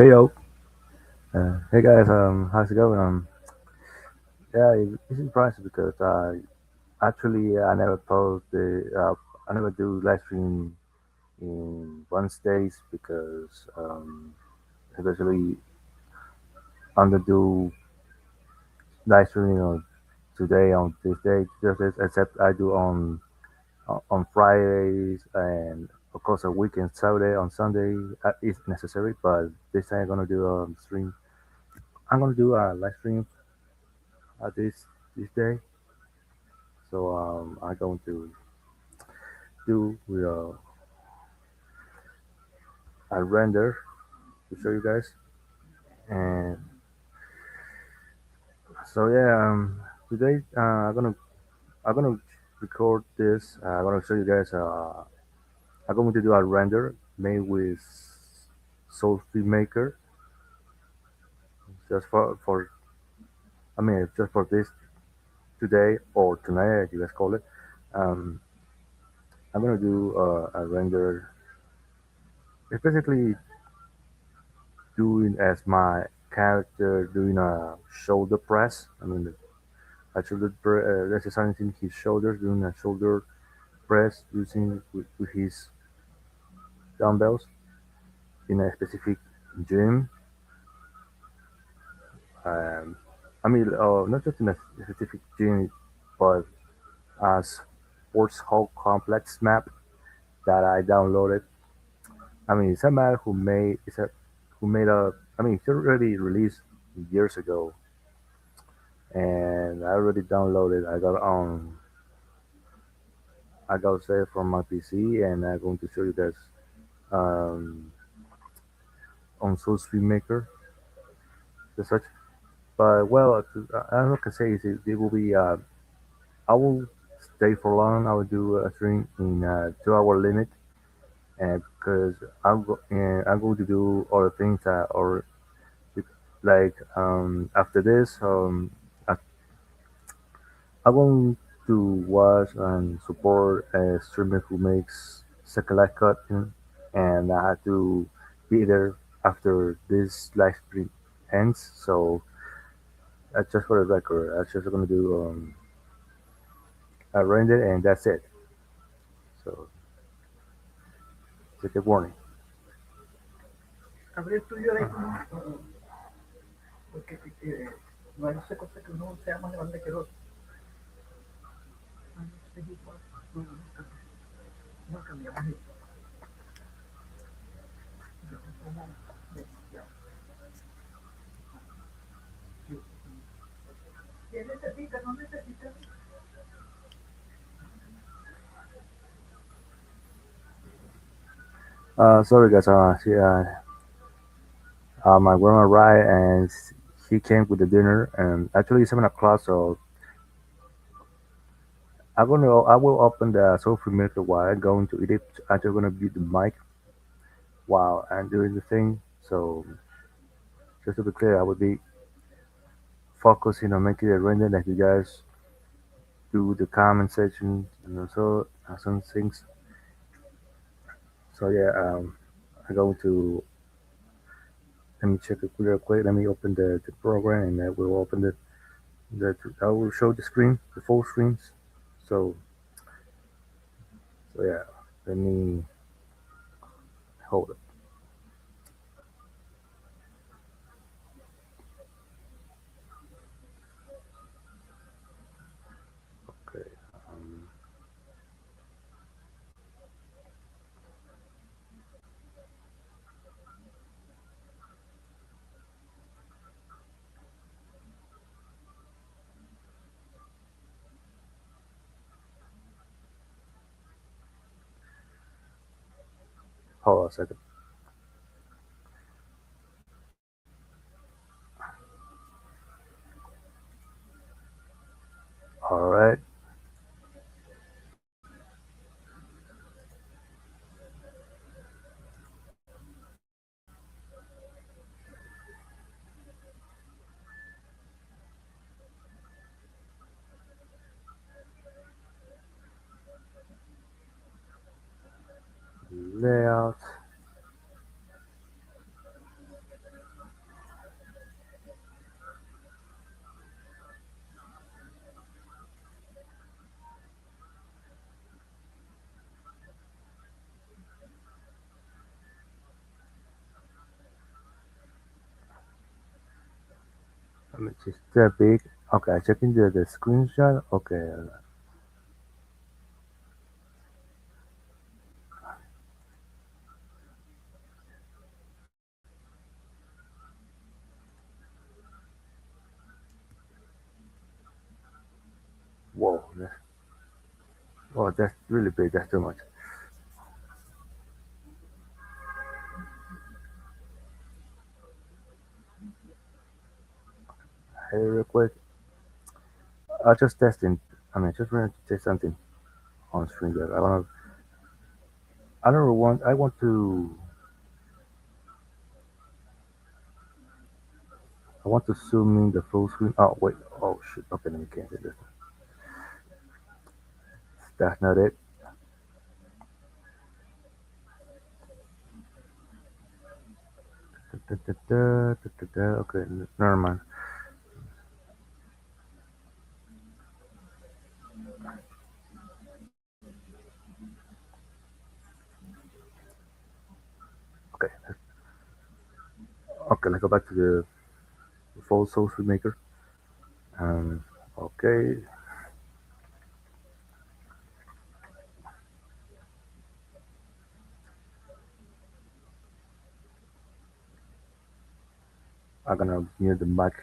Hey yo, hey guys, how's it going? Yeah, it's surprising because actually I never post I never do live stream in Wednesdays because especially I'm gonna do live streaming on today on this day, except I do on Fridays and of course a weekend Saturday on Sunday if necessary. But this time I'm gonna do a stream. I'm gonna do a live stream this day. So I'm going to do a render to show you guys. And so yeah, today I'm gonna record this. I'm gonna show you guys. I'm going to do a render made with Soul Maker just for I mean just for this today or tonight, as you guys call it. Um, I'm gonna do a render. It's basically doing as my character doing a shoulder press. I mean, exercising his shoulders, doing a shoulder press using with his dumbbells in a specific gym. Um, I mean, not just in a specific gym, but a sports hall complex map that I downloaded. I mean, it's a map who made a. I mean, it's already released years ago, and I already downloaded. I got saved from my PC, and I'm going to show you guys um, on Source Maker, the such. But well, I'm not gonna say it will be. I will stay for long. I will do a stream in 2 hour limit, and because I'm going to do other things that or like after this I'm going to watch and support a streamer who makes second life cut, and I had to be there after this live stream ends. So just for the record, I'm just gonna do a render and that's it. So take a warning. Habré estudiado ahí como, porque no hay esa cosa que uno sea más grande que el otro. No cambiamos eso. ¿Qué necesita? No necesita. Sorry guys, my grandma arrived and he came with the dinner, and actually it's 7 o'clock, so I will open the social meter while I'm going to eat it. I'm just gonna mute the mic while I'm doing the thing. So just to be clear, I will be focusing on making the render that you guys do the comment section and also some things. So yeah, I'm going to let me check it real quick. Let me open the program and I will open the I will show the screen, the full screens. So so yeah, let me hold it. Okay. Um, Hold on a second. All right. Layout. Which is that big. Okay, checking the screenshot. Okay. Whoa. Oh, that's really big. That's too much. Hey, real quick. I just testing. I mean, just wanted to test something on Streamyard. I wanna. I don't want. I want to. I want to zoom in the full screen. Oh wait. Oh shit. Okay, let me cancel this. That's not it. Okay, never mind. Okay. Okay. Let's go back to the full social maker. Um. Okay. I'm gonna mute the mic.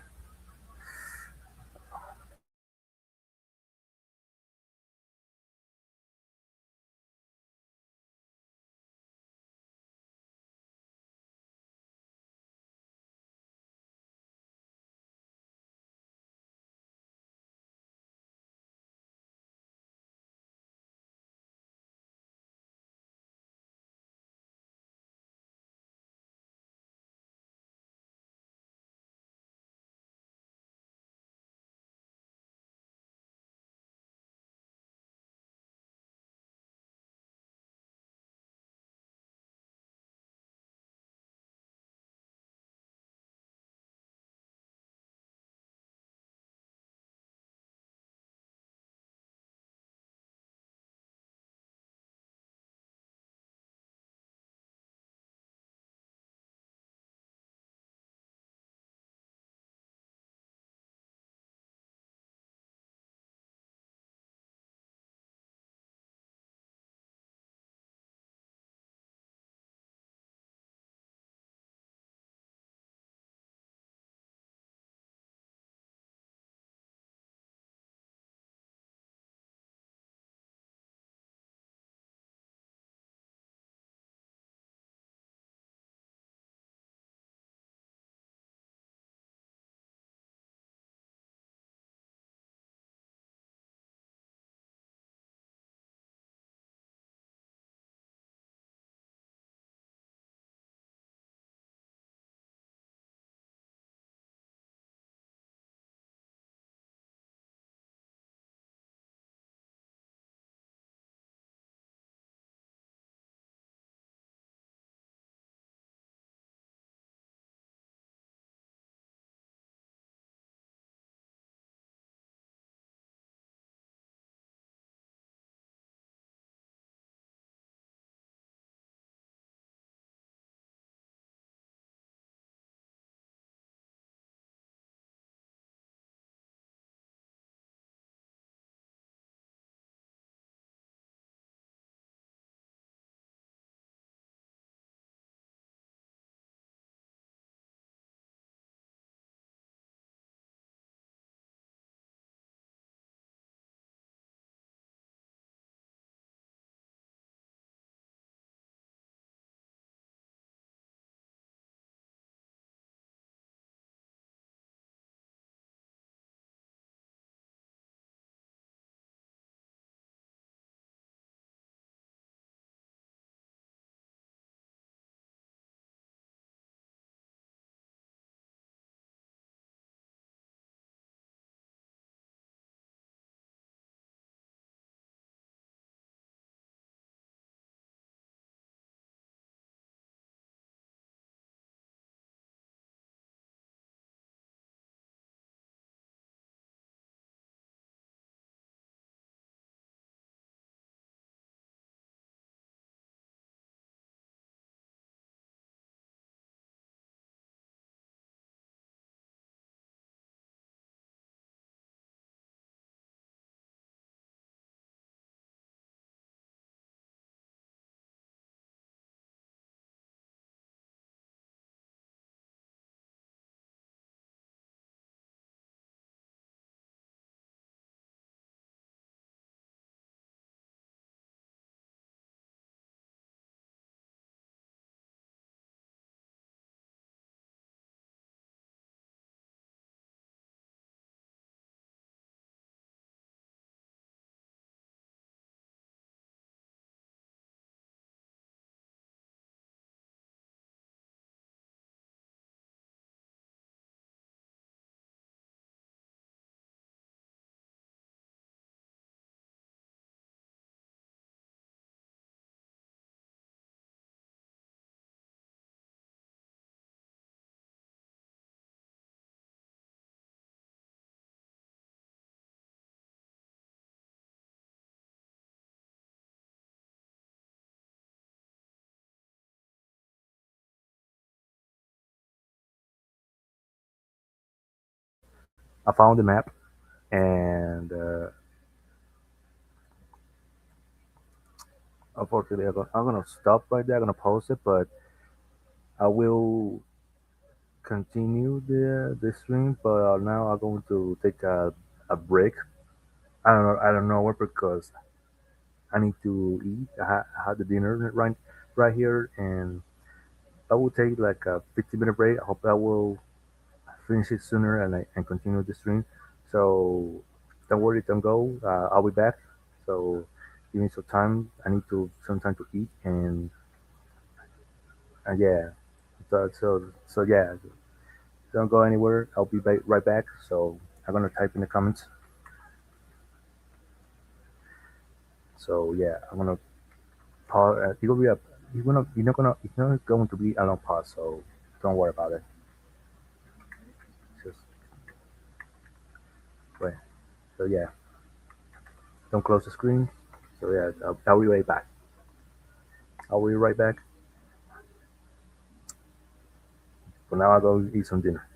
I found the map, and unfortunately, I'm gonna stop right there. I'm gonna pause it, but I will continue the stream. But now I'm going to take a break. I don't know where because I need to eat. I had the dinner right here, and I will take like a 15-minute break. I hope I will finish it sooner and continue the stream. So don't worry, don't go. I'll be back. So give me some time. I need to some time to eat, and yeah. So yeah, don't go anywhere. I'll be right back. So I'm gonna type in the comments. So yeah, I'm gonna pause. It'll be a. It's not going to be a long pause. So don't worry about it. Just wait. So yeah, don't close the screen. So yeah, I'll be right back. I'll be right back. For now, I'll go eat some dinner.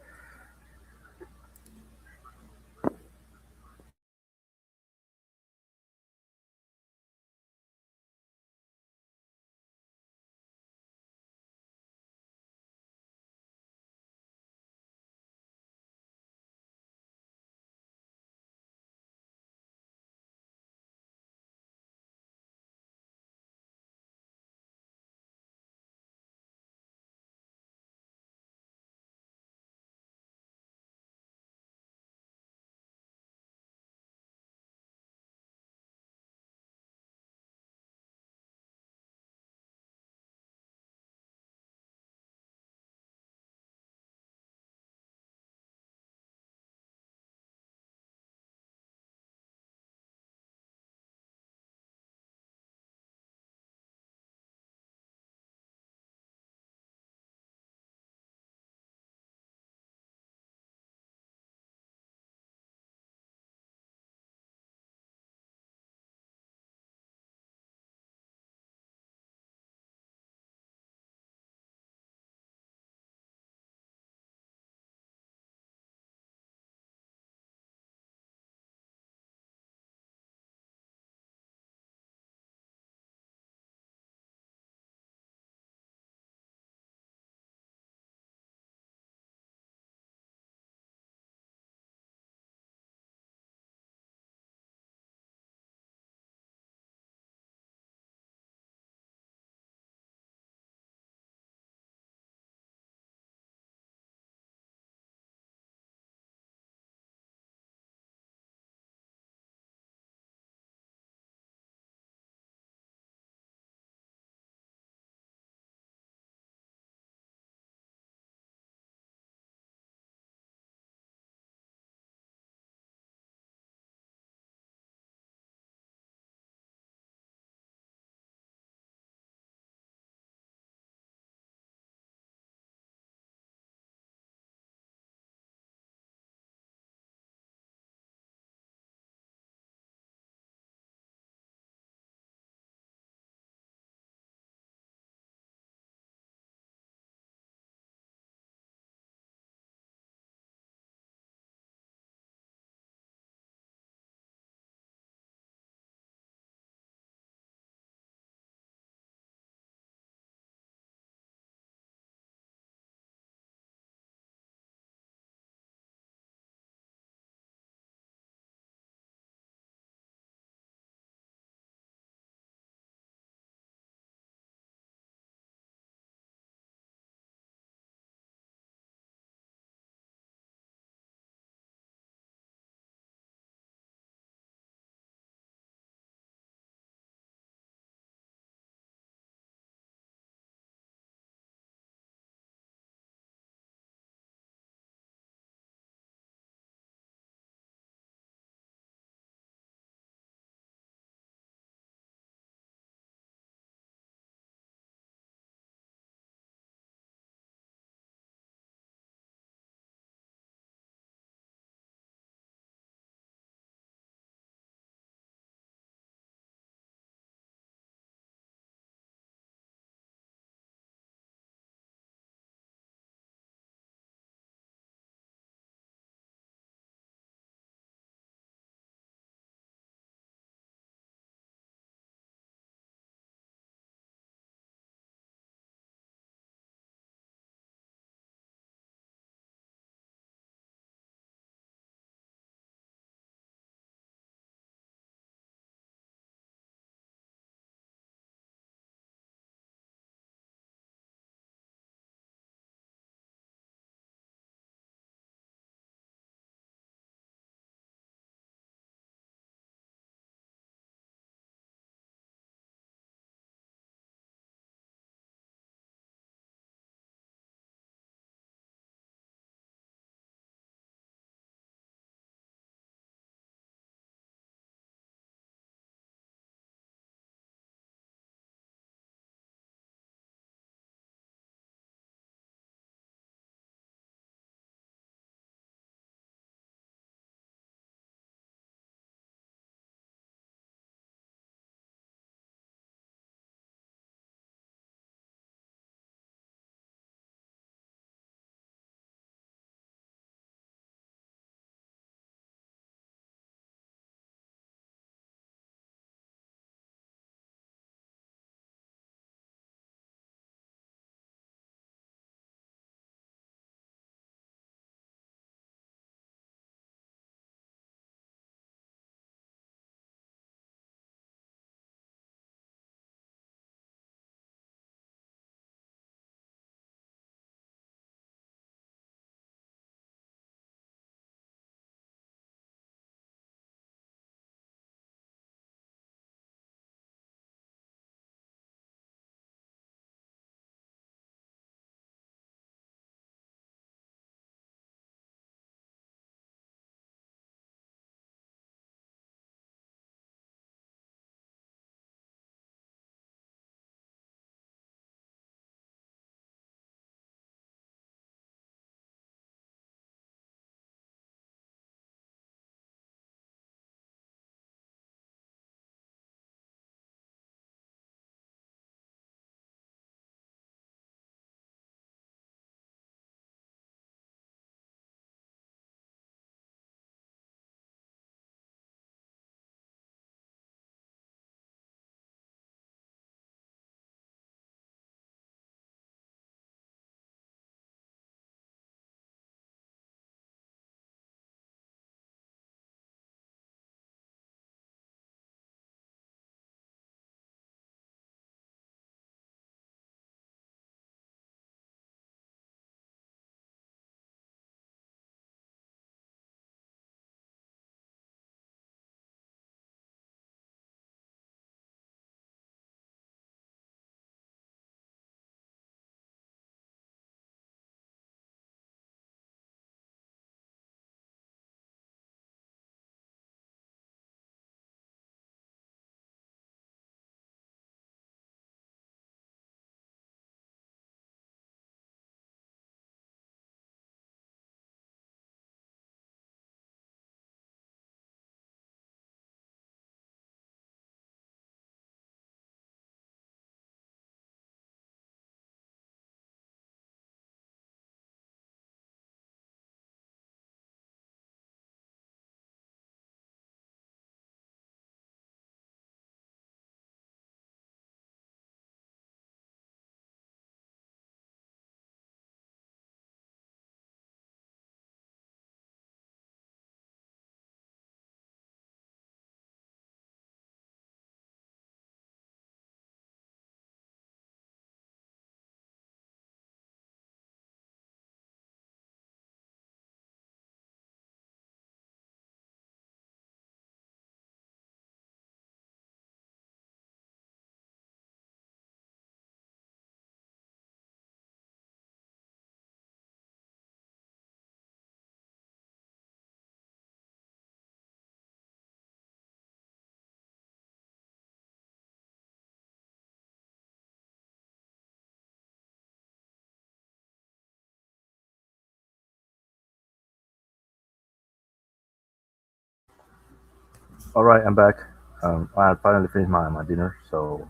All right, I'm back. I finally finished my dinner. So,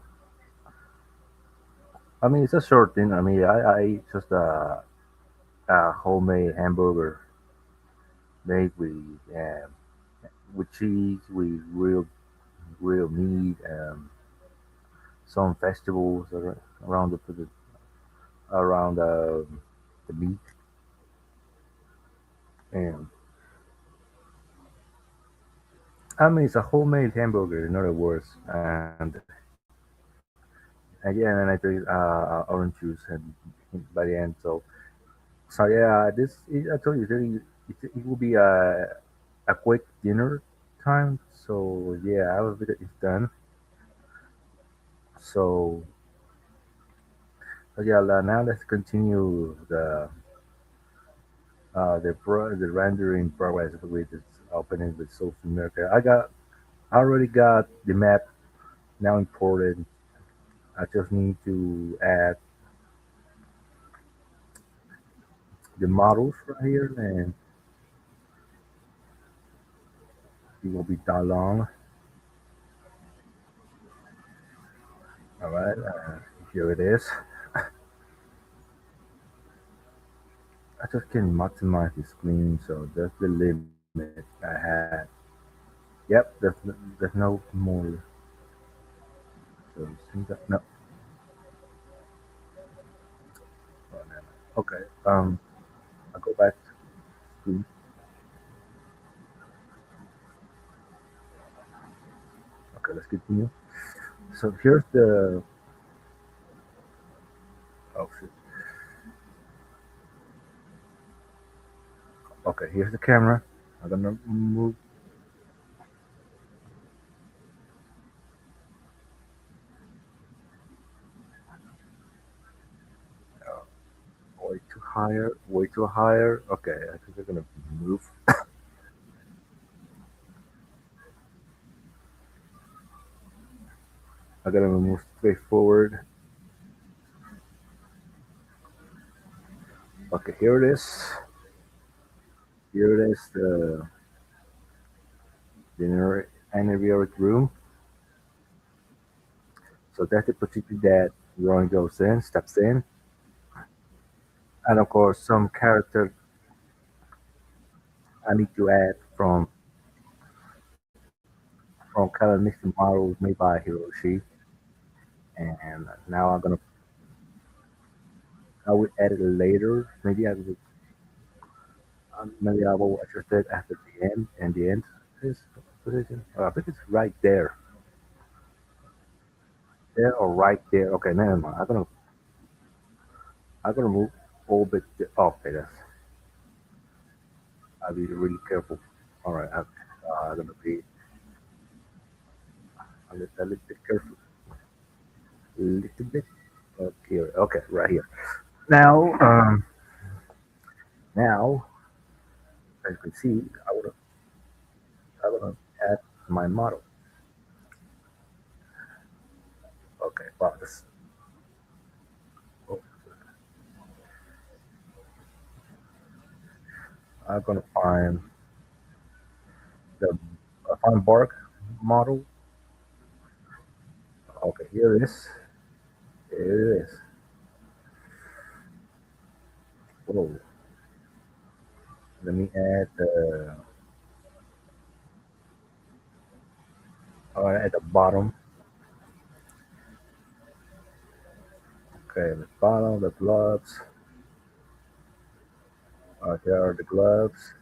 I mean, it's a short dinner. I mean, I ate just a homemade hamburger made with cheese, with real meat, some vegetables around around the meat, and I mean, it's a homemade hamburger. In other words, and yeah, and then I drink orange juice and by the end. So yeah, I told you it will be a quick dinner time. So yeah, I was it's done. So, so yeah, now let's continue the rendering progress with this opening with South America. I already got the map now imported. I just need to add the models right here, and it won't be that long. All right, here it is. I just can maximize the screen, so that's the limit I had. Yep, there's no more. So no, oh, never mind. Okay. I go back to screen. Okay, let's continue. So here's the oh shit. Okay, here's the camera. I'm gonna move uh, way too higher. Okay, I think I'm gonna move. I'm gonna move straight forward. Okay, here it is. Here it is the inner aneroid room. So that's the position that Ron goes in, steps in, and of course some character I need to add from colonistic models made by Hiroshi, and now I will edit it later. Maybe I will adjust it after the end and the end is position. I think it's right there or right there. Okay, never mind. I'm gonna move a little bit. Okay, that's I'll be really careful. All right, I'm gonna be a little bit careful, a little bit. Okay, okay, right here. Now, now as you can see, I wanna add my model. Okay, wow, this. Oh, I'm gonna the find bark model. Okay, here it is. Here it is. Whoa. Let me add at the bottom. Okay, the bottom, the gloves. Here are the gloves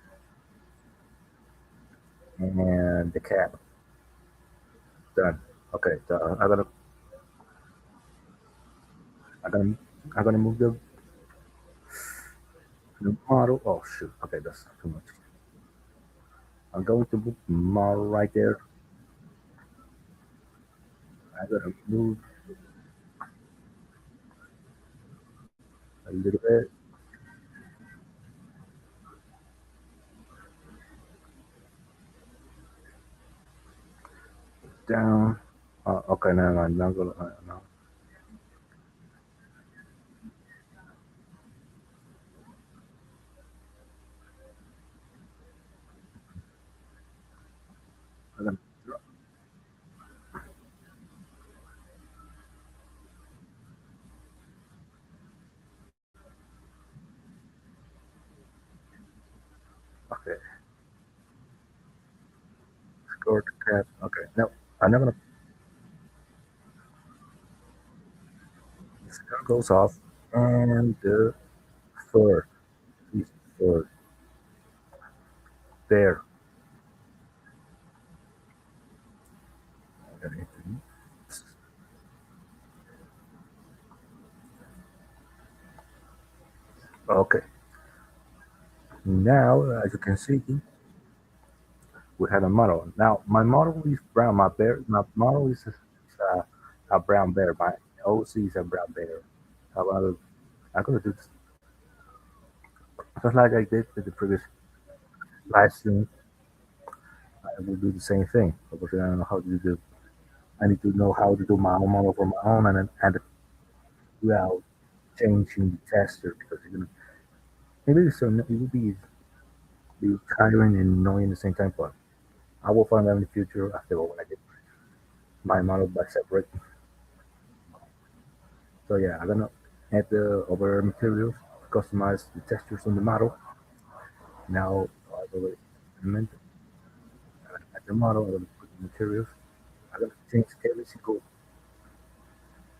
and the cap. Done. Okay, so I'm gonna, I'm gonna move the model. Oh shoot. Okay, that's too much. I'm going to move the model right there. I'm gonna move a little bit down. Okay, now I'm not gonna. No, I'm gonna. short cap. Okay, no, I'm not gonna. The cigar goes off, and the third, is third there. Okay, now as you can see, we have a model. Now my model is brown. My model is a brown bear. My OC is a brown bear. However, I'm gonna do this just like I did with the previous live stream. I will do the same thing because I don't know how to do. I need to know how to do my own model for my own and without changing the tester because you're gonna maybe it will be tiring and annoying at the same time. But I will find out in the future after when I get my model by separate. So yeah, I'm gonna add the other materials, customize the textures on the model. Now I will implement at the model. I'm gonna put the materials. I'm gonna change every single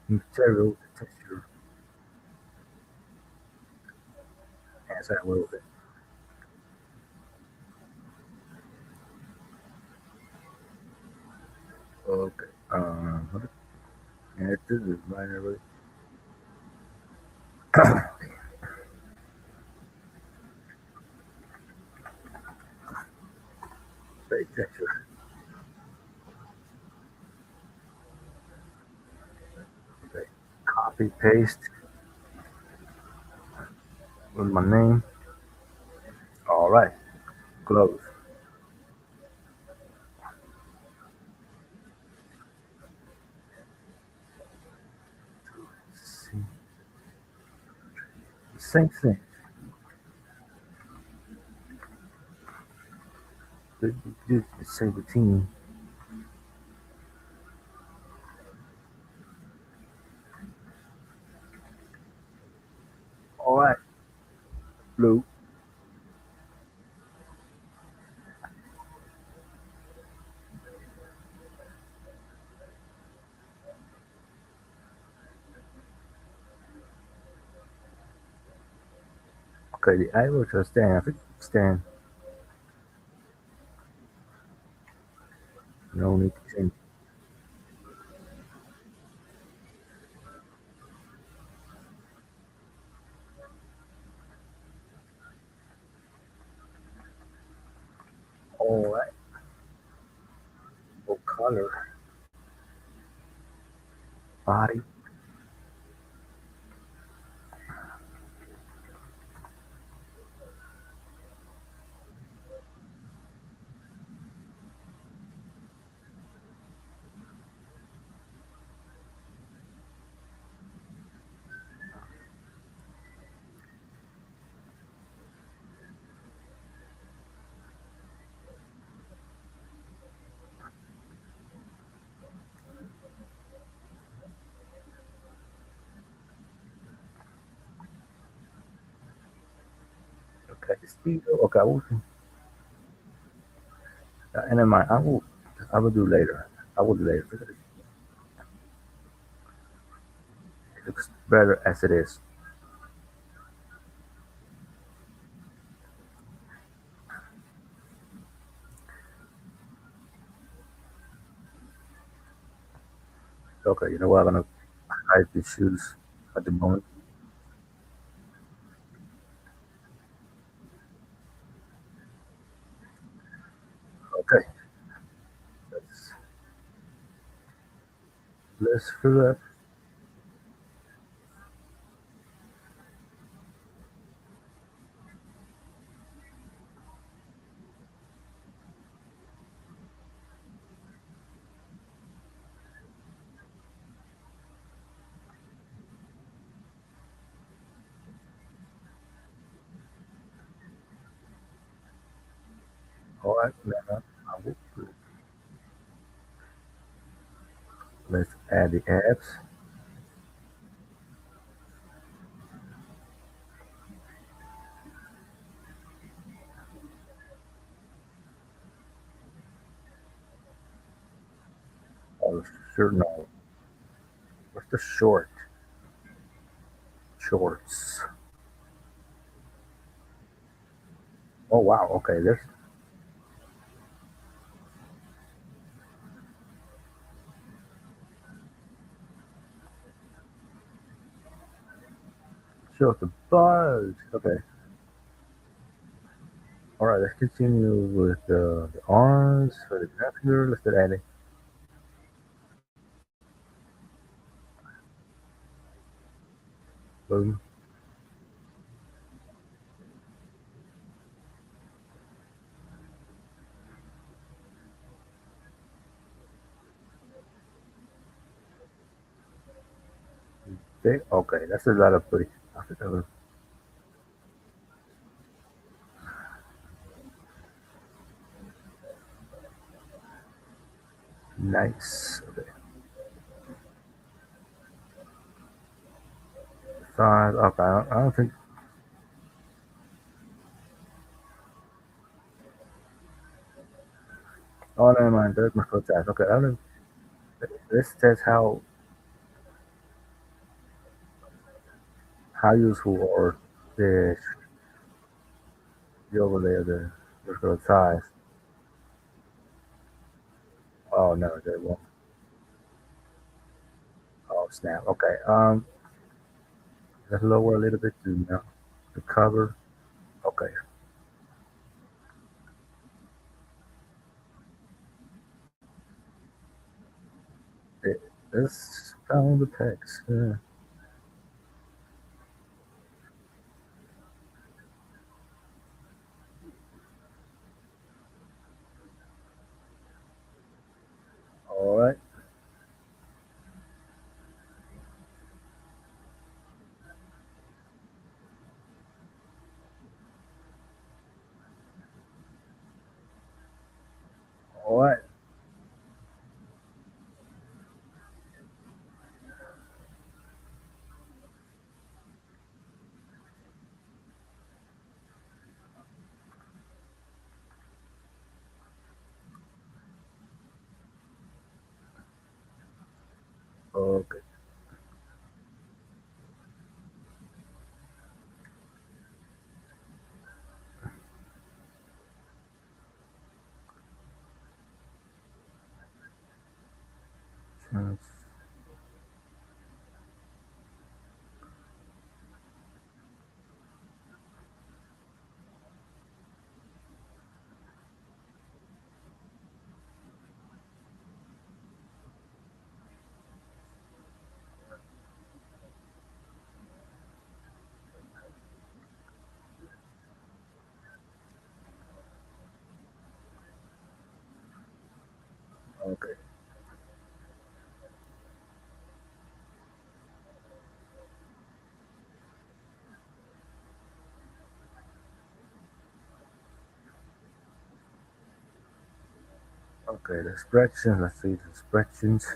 material, the texture as I will. Okay. And this is binary fake texture. Okay. Copy paste with my name. All right. Close. See, same thing. Do the same routine. All right. Blue. Okay. The arrow will stand. I think stand. No need to change. All right. What color? Body. Okay. Speed. Okay. And then my I will do later. I will do later. It looks better as it is. Okay. You know what? I'm gonna hide the shoes at the moment. Okay. Let's let's fill up. All right. Now I will let's add the apps. Oh, sure, no. What's the short? Shorts. Oh, wow. Okay, there's shows the buzz. Okay. All right, let's continue with the arms for the messenger. Let's do that. Boom. Okay, that's a lot of pretty. I think that was nice. Okay. Size. Okay, I don't think. Oh, never mind. There's my foot size. Okay, I don't. This says how useful or the the overlay of the vertical size. Oh no, that won't. Oh snap. Okay. Let's lower a little bit to now to cover. Okay. It, let's found the text. Yeah. All right. All right. Okay. Trans- Okay. Okay. The expressions. Let's see the expressions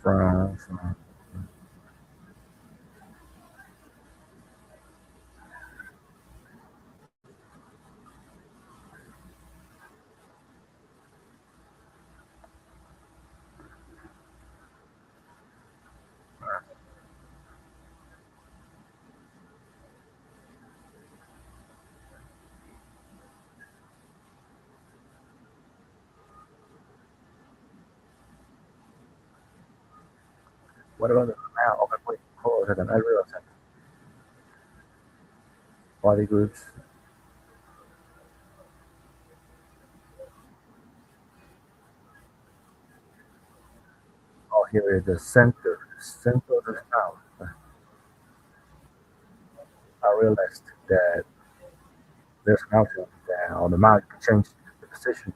from. What about the now? Okay. Wait. Hold on a second. I realized that body groups. Oh, here is the center. Center of the sound. I realized that there's an option that on the mouse you can change the position.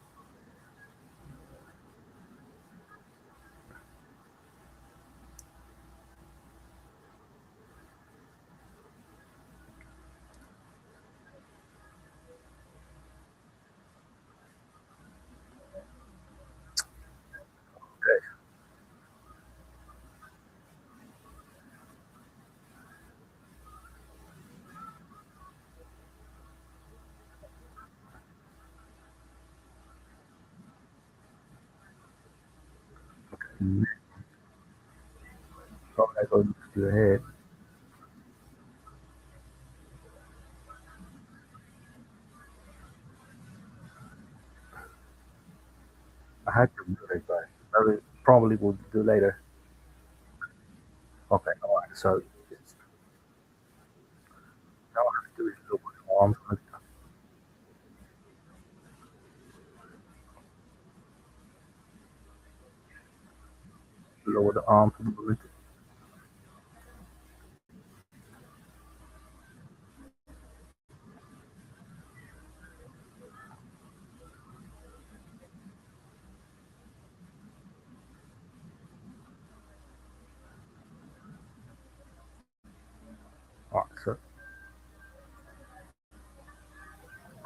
Okay. Mm. From that goes to your head. I had to do it, but probably will do later. Okay, all right. So now I have to do is lower the arms, lower the arms a little bit. All right. So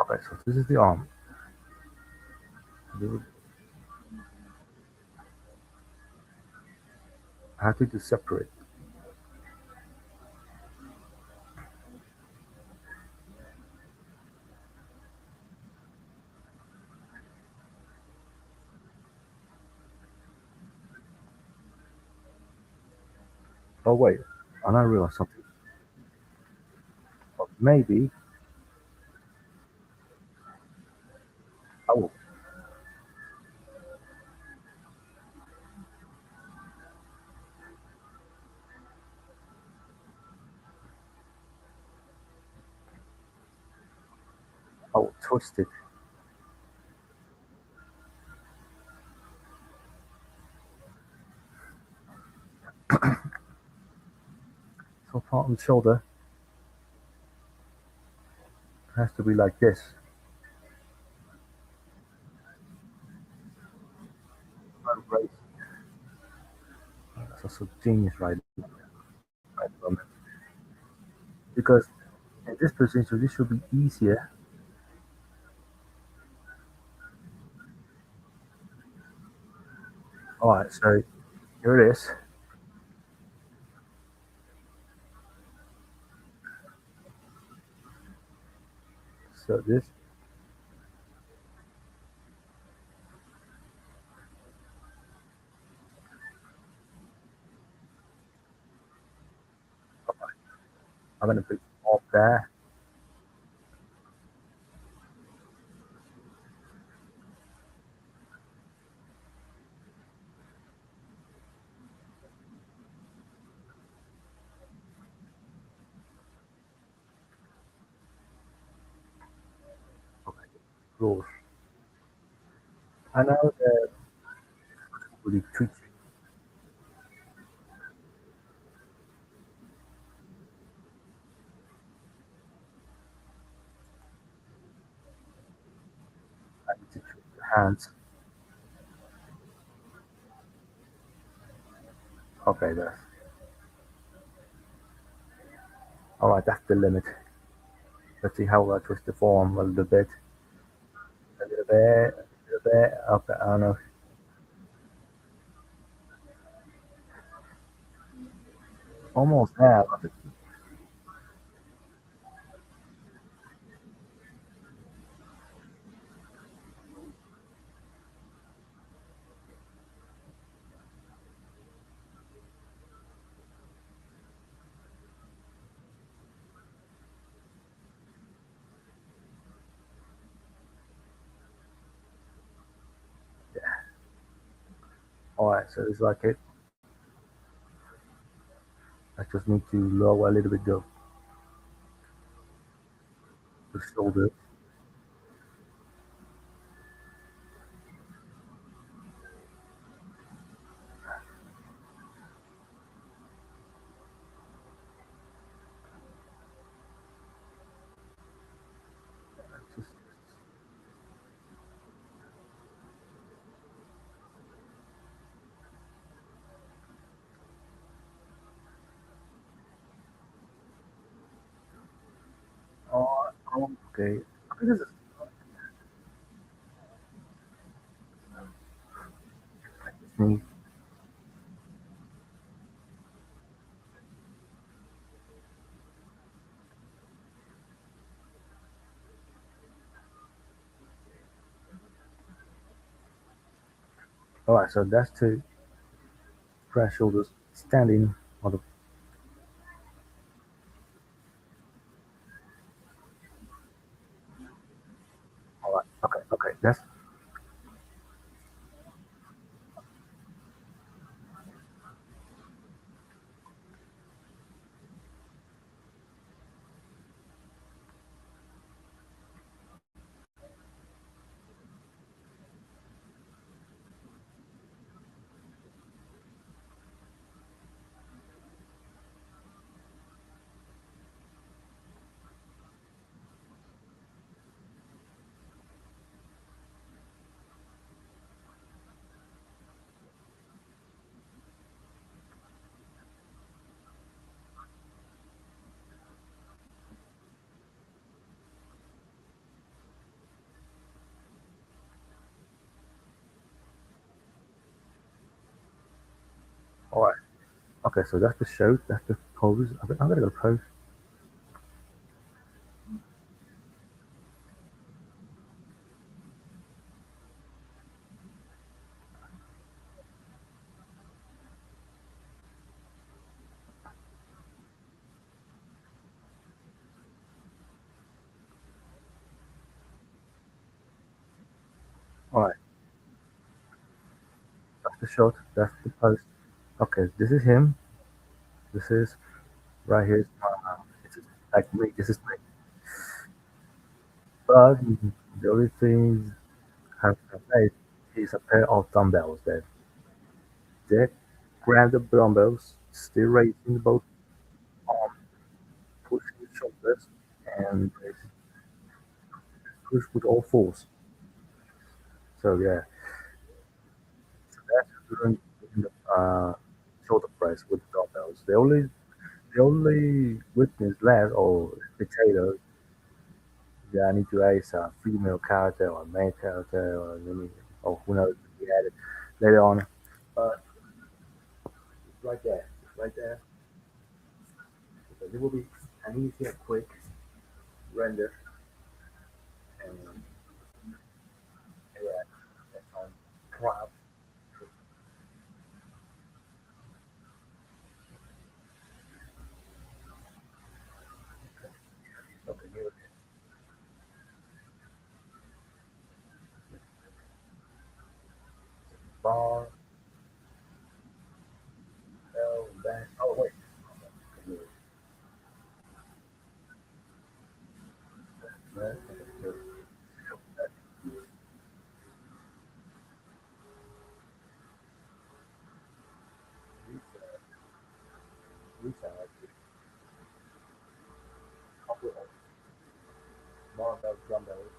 okay. So this is the arm. I have to do separate. Oh wait, and I realized something. Maybe I will twist it. So part of the shoulder has to be like this. Not raised. That's also genius, right moment. Because in this position, this should be easier. All right, so here it is. So this, I'm gonna put off there. Okay, rules. I know that really tricky. I need to treat the hands. Okay, that's all right. That's the limit. Let's see how I twist the form a little bit, a little bit, a little bit. Okay, I don't know. Almost there. All right, so it's like it. I just need to lower a little bit the shoulder. Just, oh, okay. This is me. All right, so that's two. press shoulders standing on the. All right. Okay. Okay. That's all right. Okay. So that's the show. That's the pose. I'm gonna go pose. All right. That's the shot. That's the pose. Okay. This is him. This is right here. This is like me. This is me. But the only thing have made is a pair of dumbbells that they grab the dumbbells, still raising both arms, pushing the shoulders, and they push with all force. So yeah, so that's doing the shoulder press with the dumbbells. The only witness left or spectator that I need to add is a female character or a male character or any or who knows we added later on. But it's right there. It's right there. So it will be an easy and quick render and yeah, that's on crop. Okay, here it is. Bar, L, back. Oh wait. Okay, here it is. Right, okay, here. Resize, couple of barbell dumbbells.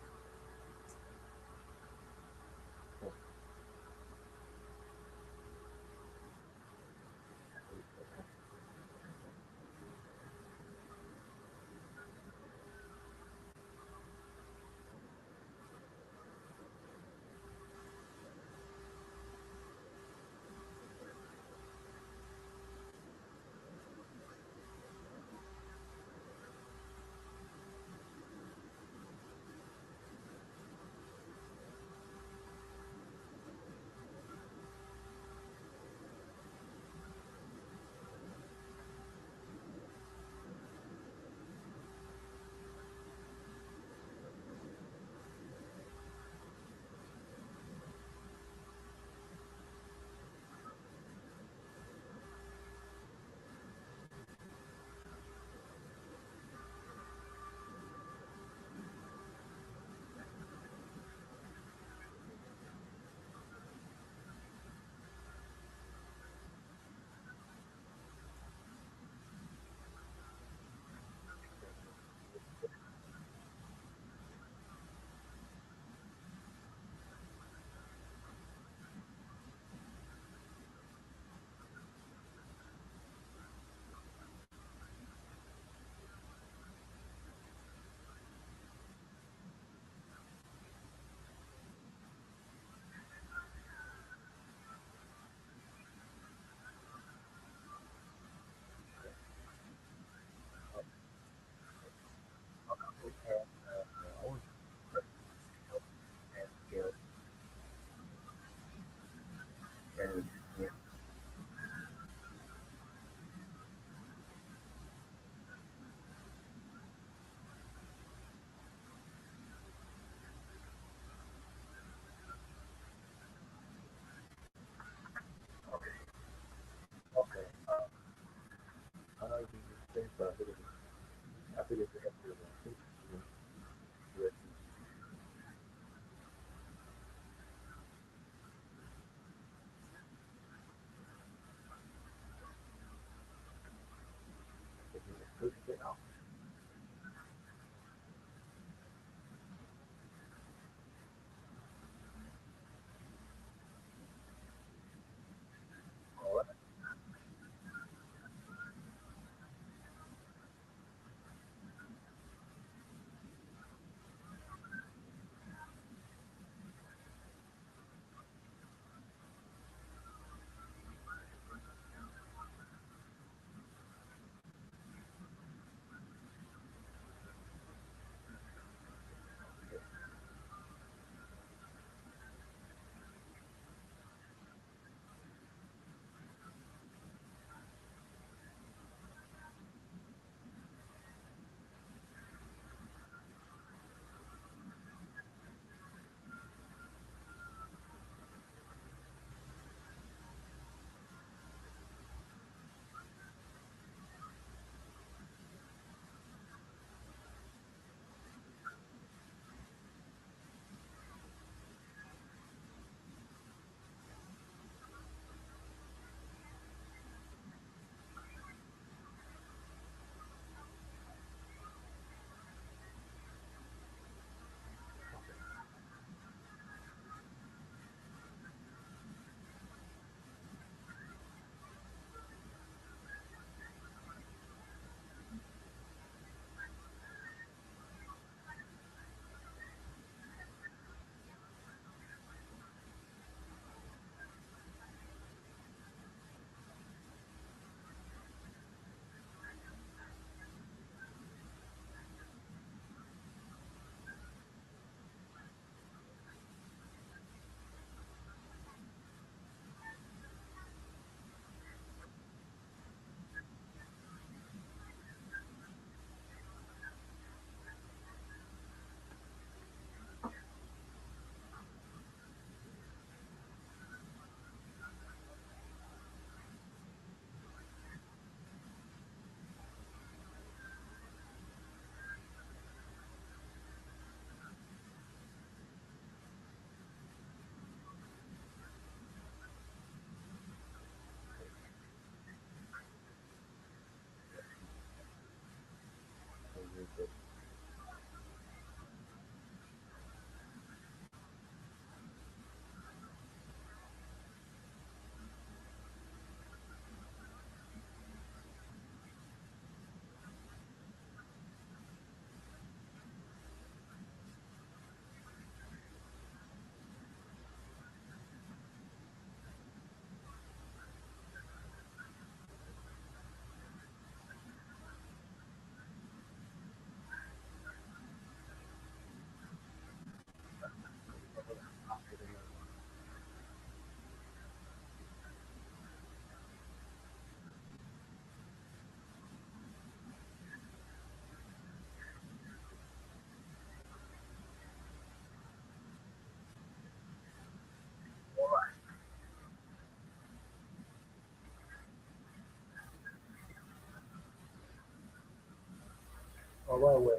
Oh, by the way,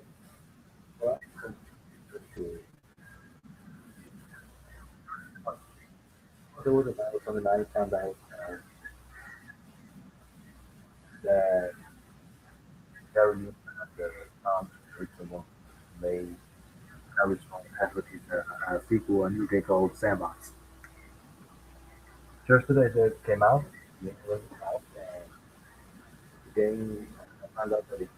well, to, uh, there was a battle from the 90 that that Gary Newman and the original made Gary Strong had released a sequel, a new game called Sandbox. Just today it came out, the game was out, and the game, I found out that it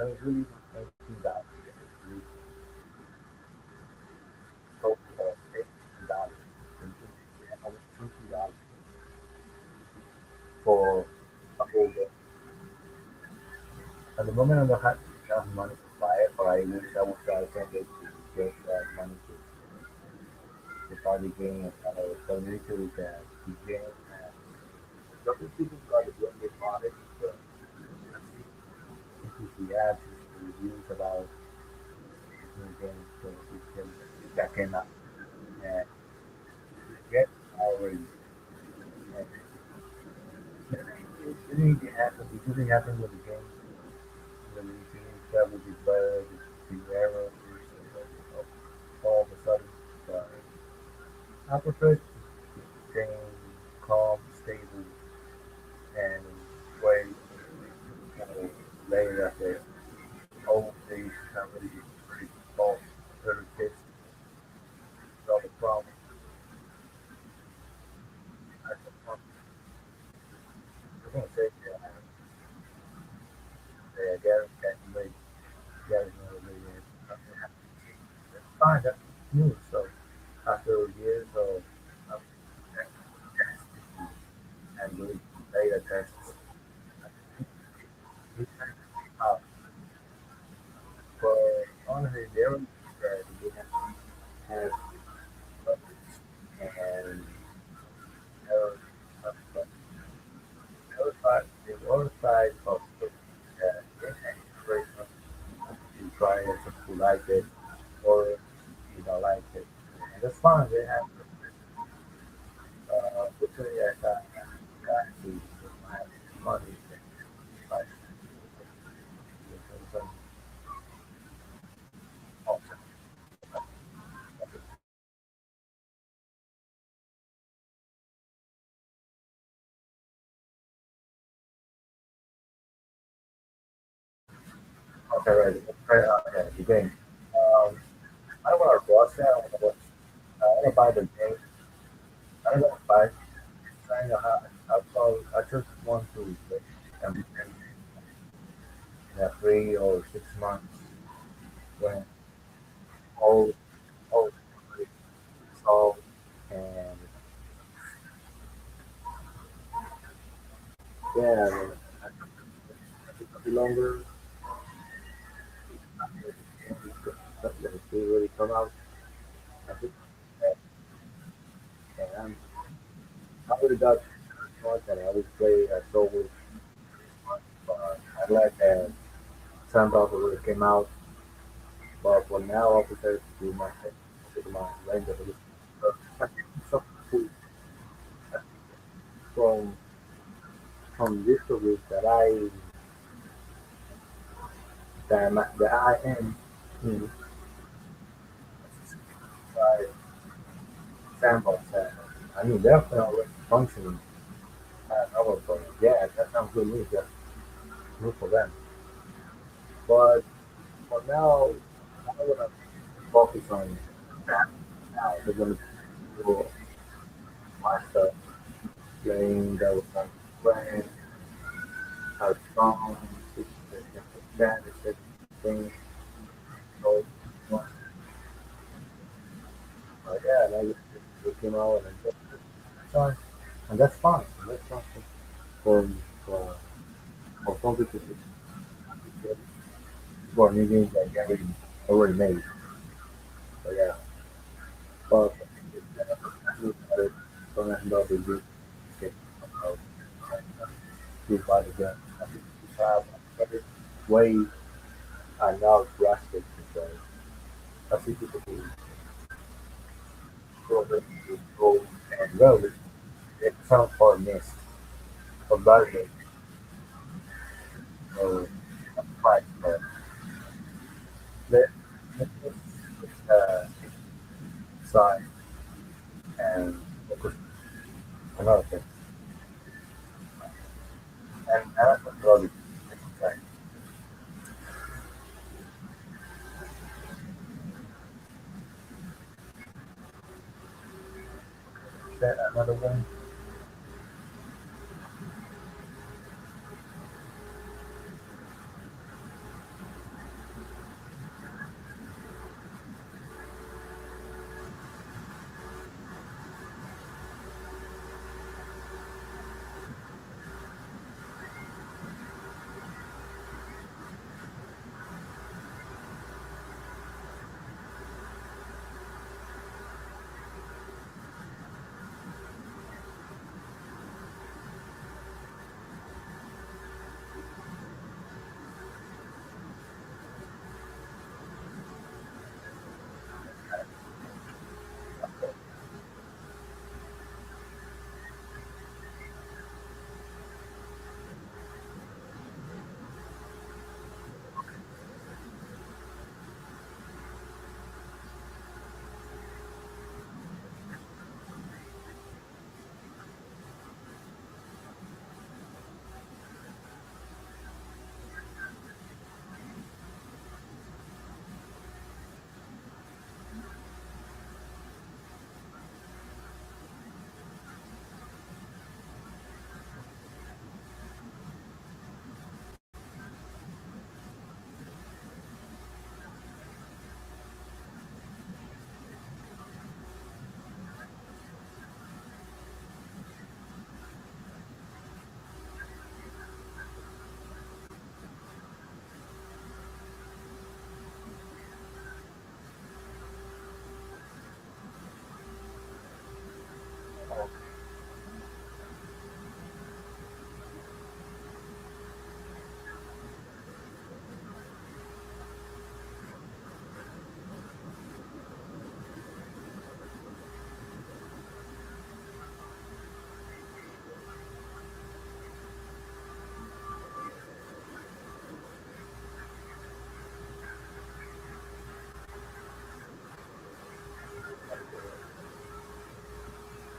was really $18. It was sold $18. $20 for a whole game. At the moment, I don't have enough money to buy it, but I wish I would try to send it to get that money to buy the game and kind of so literally that the game has some people got to get it bought it because I see the ads and reviews about this new game so this game that came out and get already and it didn't even happen. It didn't happen with the game. The routine that would be better, the errors, all of a sudden. But I prefer to stay calm, stable, and play kind of later after old days not really pretty fault better kids all the problems. I'm gonna say yeah, Gary can't make Gary's not really it's fine, that's new. So after years of tests and really beta tests, we kind of but honestly, there was the game has and there was the other side of it, integration you try it, if you like it, or you don't like it. And that's fine. They have literally I got to my money like some option. Okay, right. Right, okay, the game. Um, I don't want to watch that. I want to buy the game. I don't want to buy. Trying to have. I just want to play in a 3 or 6 months when all all is solved and yeah, I mean, I think it'll be longer. Let it really come out. I think that, and I already got much and I always play solo, but I like Sandbox when it came out. But for now, I prefer to do my thing, to my range of it. I think some people from from this group that I am in by Sandbox. I mean, they're already functioning. But yeah, that sounds good news. That's good for them. But for now, I want to focus on that. Now they're going to do my stuff, playing that with my friends, have fun, that is things. So, yeah, and I just came out and that's fine. And that's fine. That's fine for for for some people for new games that get already made. So yeah, but don't end up with this get about this body gun. I think we have better way are now drastic because I see people who go and road it sounds for missed for bargaining. Size and focus another thing. And that's what love is. Then another one.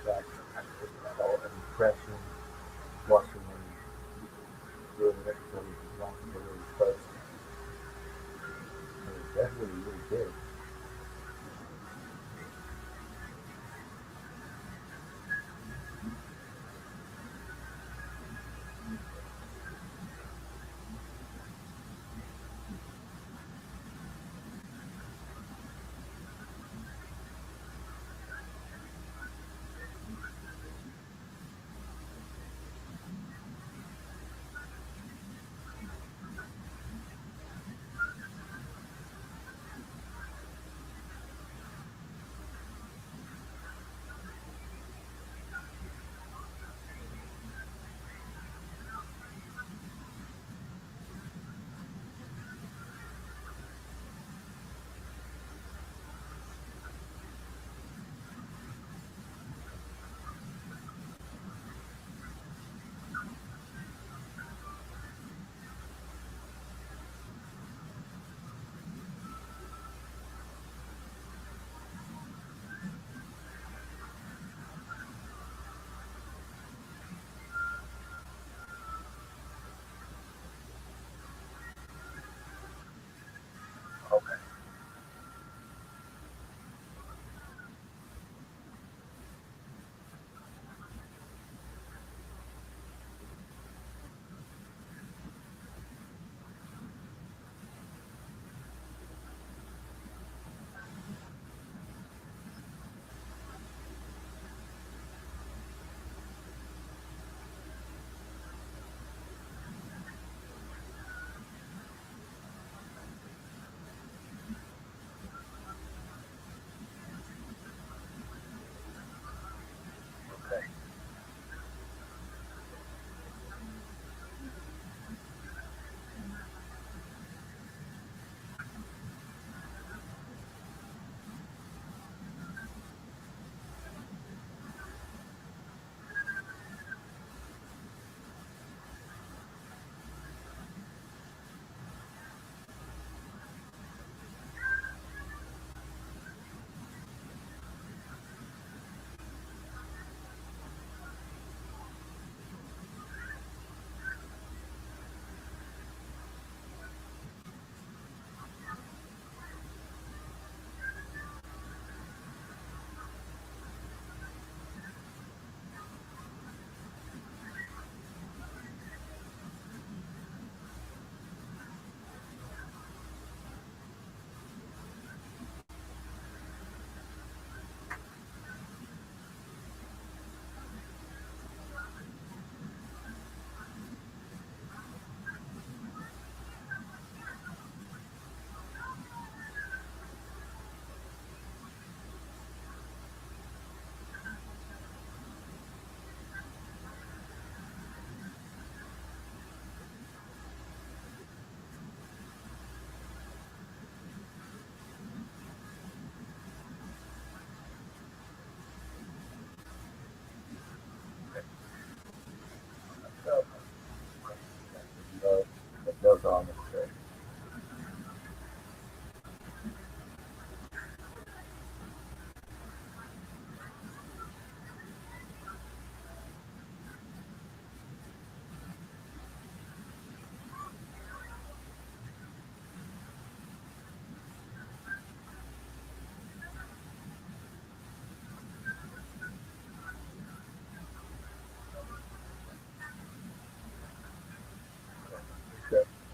That impression watching and doing it for the first. That's really good.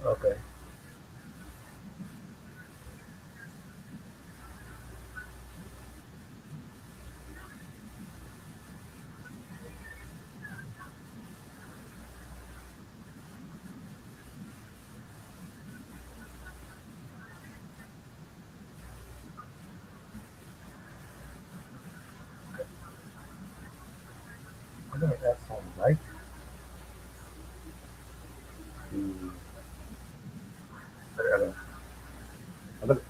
Okay. I'm gonna add some light to. I'm gonna,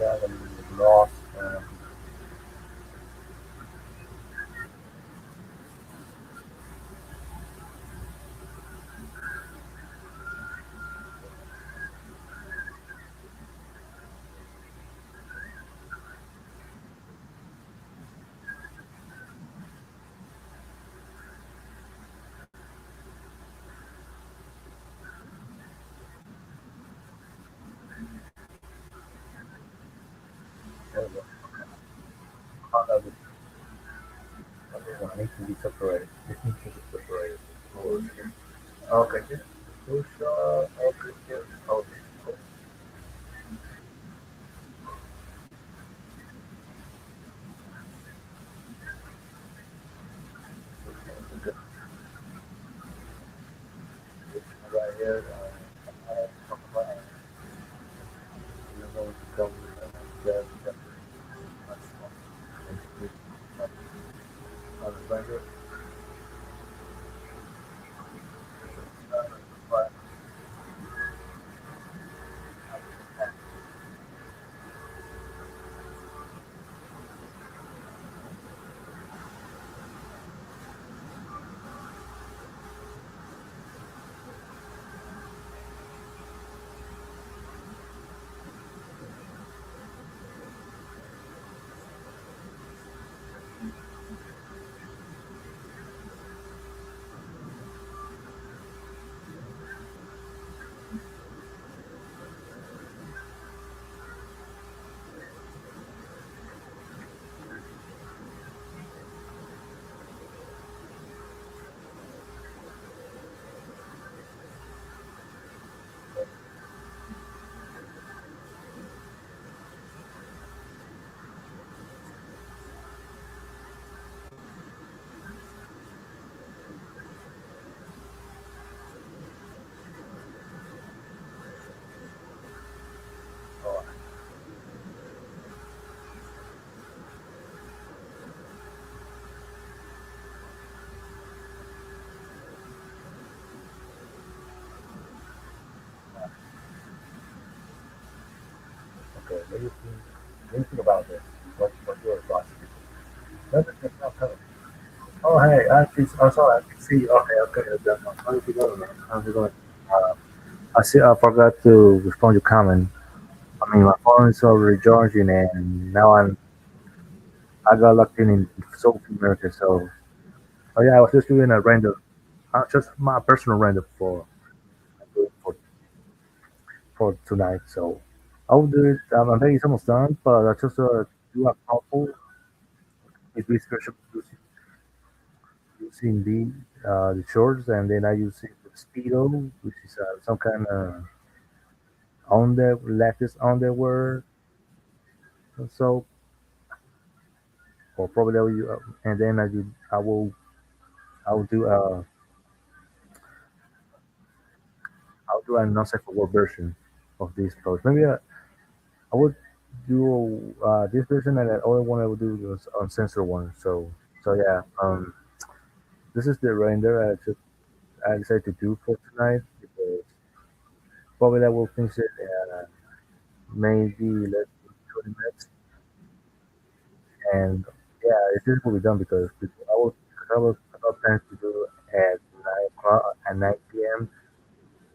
yeah, the lost. There we go. Part of it. Okay, I need to be separated. This needs to be separated. Okay. Push up. Okay. Yes. Okay. Cool. Good. Right here. Talk about. You're going to come. Grab. Right here. Right. Oh, okay. Let me think about this. What your thoughts? No, no, no, no, no. Oh, hey, I saw. I can see. Okay, okay. How's it going, man? How's it going? Uh, I see. I forgot to respond to comment. I mean, my phone is already charging, and now I got locked in Soul America. So, oh yeah, I was just doing a random, just my personal random for for tonight. So, I'll do it. I think it's almost done, but I just do a couple. It's be special using the shorts, and then I use it with speedo, which is some kind of lattice underwear. So, or probably I will, and then I will do I'll do a non safe for work version of this post. Maybe I would. do this version, and the other one I will do was on sensor one. So yeah, this is the render I decided to do for tonight because probably I will finish it maybe less than 20 minutes, and yeah, this will be done because I was planning to do at 9 o'clock at 9 p.m.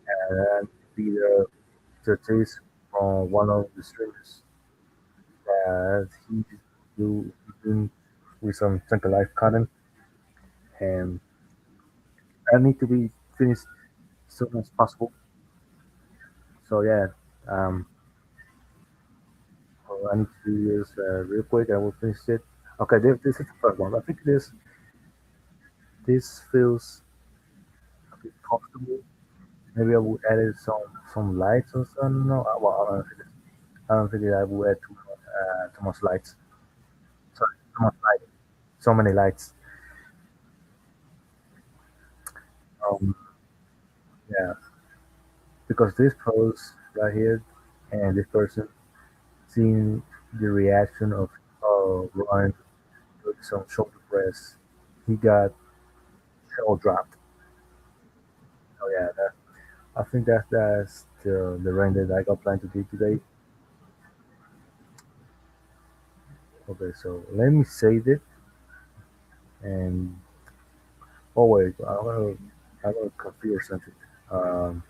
and then be there to taste from one of the streamers that he's doing with some centralized content, and I need to be finished as soon as possible. So yeah, um, I need to do this real quick. I will finish it. Okay, this is the first one. I think this feels a bit comfortable. Maybe I will add some lights or something. No, well, I don't think I will add too much lights. Sorry, too much light. So many lights. Um, yeah, because this pose right here and this person seeing the reaction of Ryan doing some shoulder press, he got shell dropped. So yeah, I think that's the render that I got planned to do today. Okay, so let me save it and oh wait, I'm gonna configure something. Um,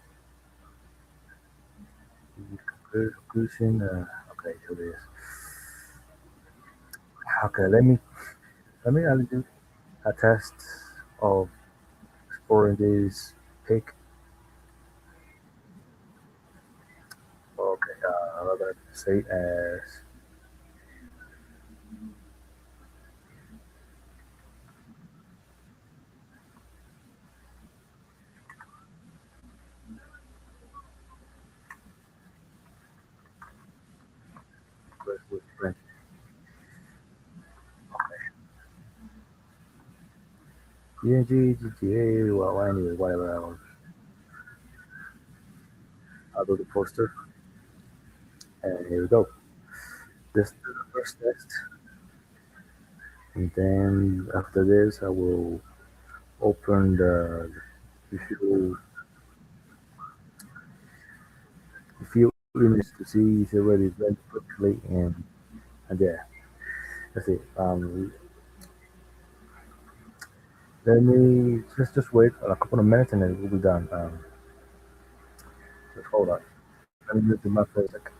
conclusion. Okay, here it is. Okay, let me do a test of exploring this pic. Okay, I'm gonna say as with French. ENG, GTA, well, anyway, whatever. I'll do the poster, and here we go. This is the first test, and then after this, I will open the few images to see if it already blended perfectly, and yeah, that's it. Let me just wait a couple of minutes, and then we'll be done. Just hold on. Let me mute the mic for a second.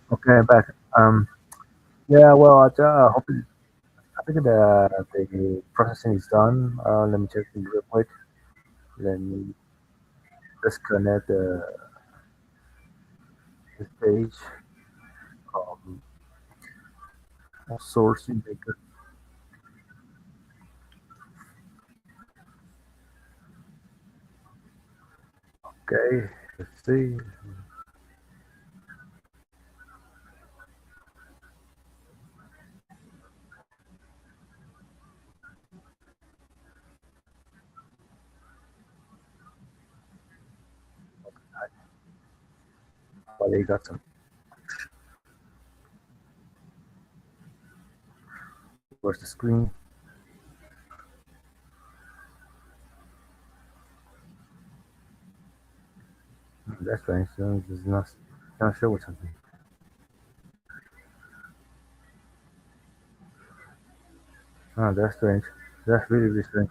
Okay, back. Yeah, well, hope I think the processing is done. Let me check it real quick. Let me disconnect the page um, of sourcing maker. Okay, let's see. Oh, they got some. Where's the screen? That's strange. It's not sure what's something. Oh, that's strange. That's really, really strange.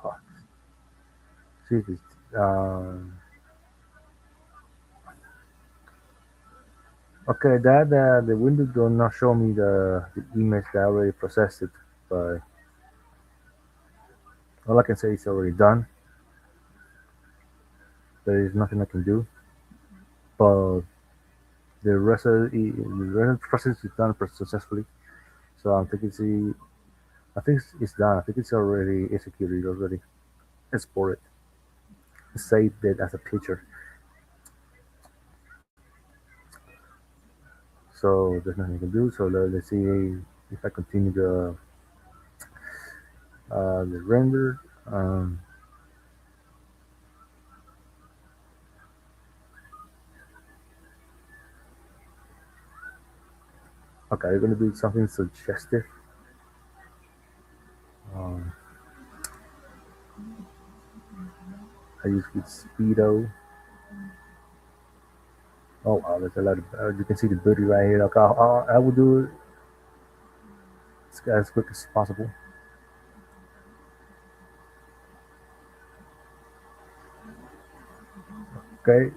Oh, see this. Um, okay, that the window do not show me the image that I already processed it, but all I can say is already done. There is nothing I can do, but the rest of the process is done successfully. So I think it's done. I think it's already executed, already exported, saved it as a picture. So there's nothing I can do. So let's see if I continue the render. Um, okay, I'm gonna do something suggestive. Um, I use with speedo. Oh wow, there's a lot of. You can see the booty right here. Okay, I will do it as quick as possible. Okay.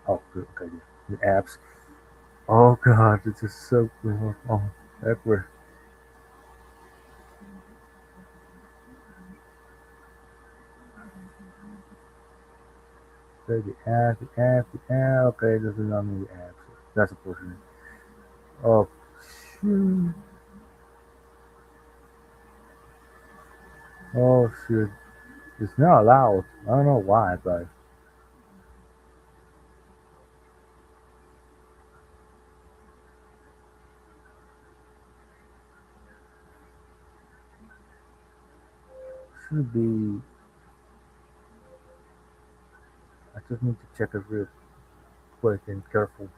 Oh, good. Okay. The apps. Oh god, this is so. Oh, everywhere. Okay, the app, the app, the app. Okay, this is not me. The apps. That's a portion. Oh, shoot. Oh shit. It's not allowed. I don't know why, but should be. I just need to check it real quick and careful.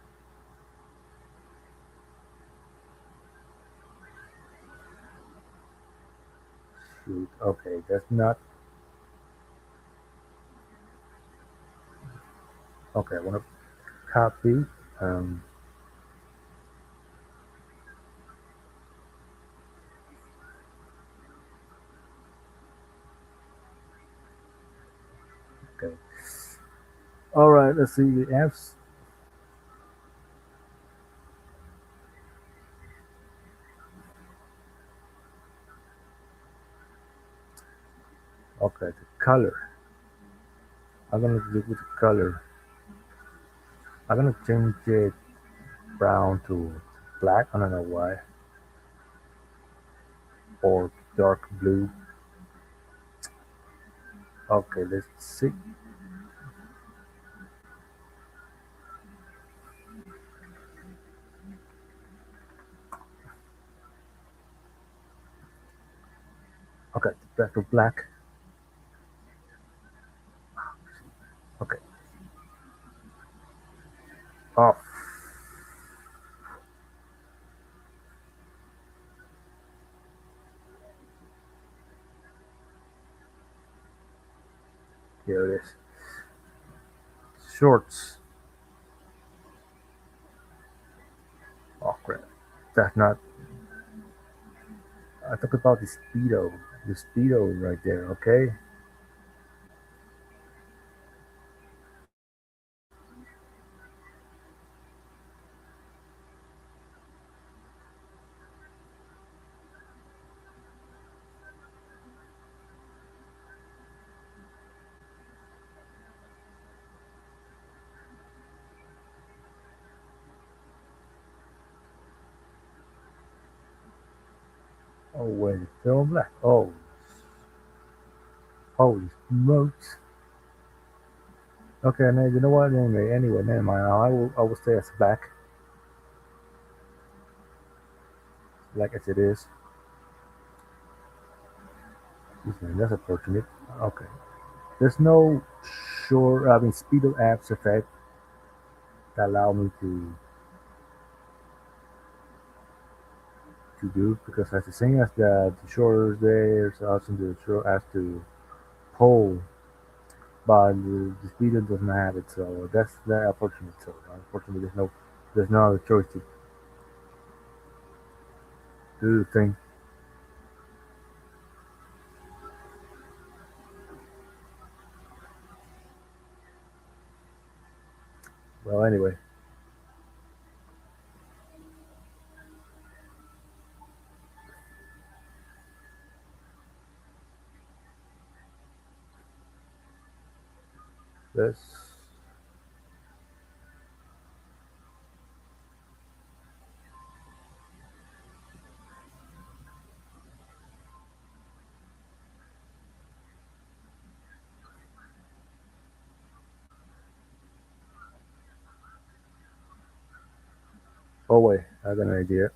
Shoot. Okay, that's not. Okay, I want to copy. Um. Okay. All right. Let's see the apps. Okay, the color. I'm gonna do with the color. I'm gonna change it brown to black. I don't know why, or dark blue. Okay, let's see. Okay, back to black. Okay, off. Here it is. shorts. Oh crap. That's not. I talk about the speedo. The speedo right there. Okay. Oh wait, it's still black. Oh, holy smokes. Okay, now you know what? Anyway, never mind. I will stay as black as it is. That's unfortunate. Okay. There's no speedo apps effect that allow me to do because as the same as the shorter there's also the short has to pull, but the speedo doesn't have it. So that's the unfortunate. So unfortunately, there's no other choice to do the thing. Well, anyway, this. Oh wait, I got an idea.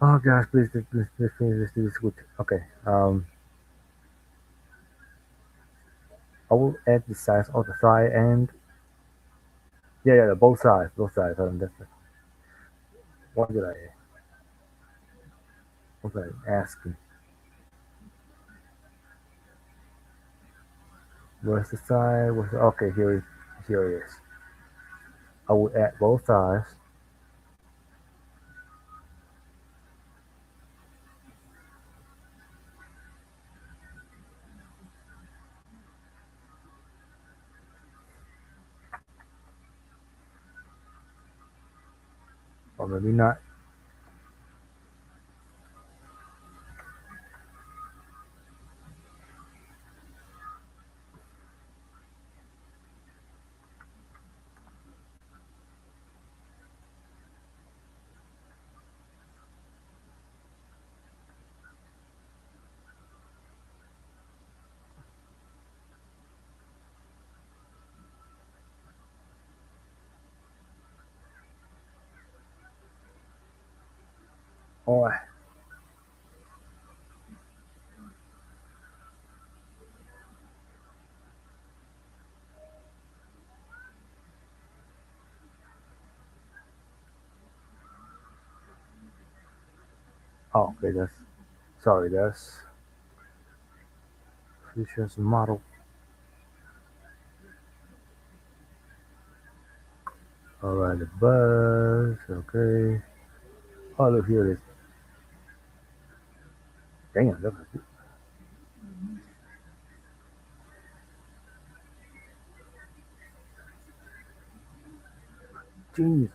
Oh gosh, please finish this. This is good. Okay. I will add the size of the thigh and yeah, both sides. That's what did I? What was I asking? Where's the side? Okay? Here it is. I will add both sides, or maybe not. Oh, okay. That's sorry. That's features model. All right, the buzz. Okay. Oh, look here it is. Damn, that was genius.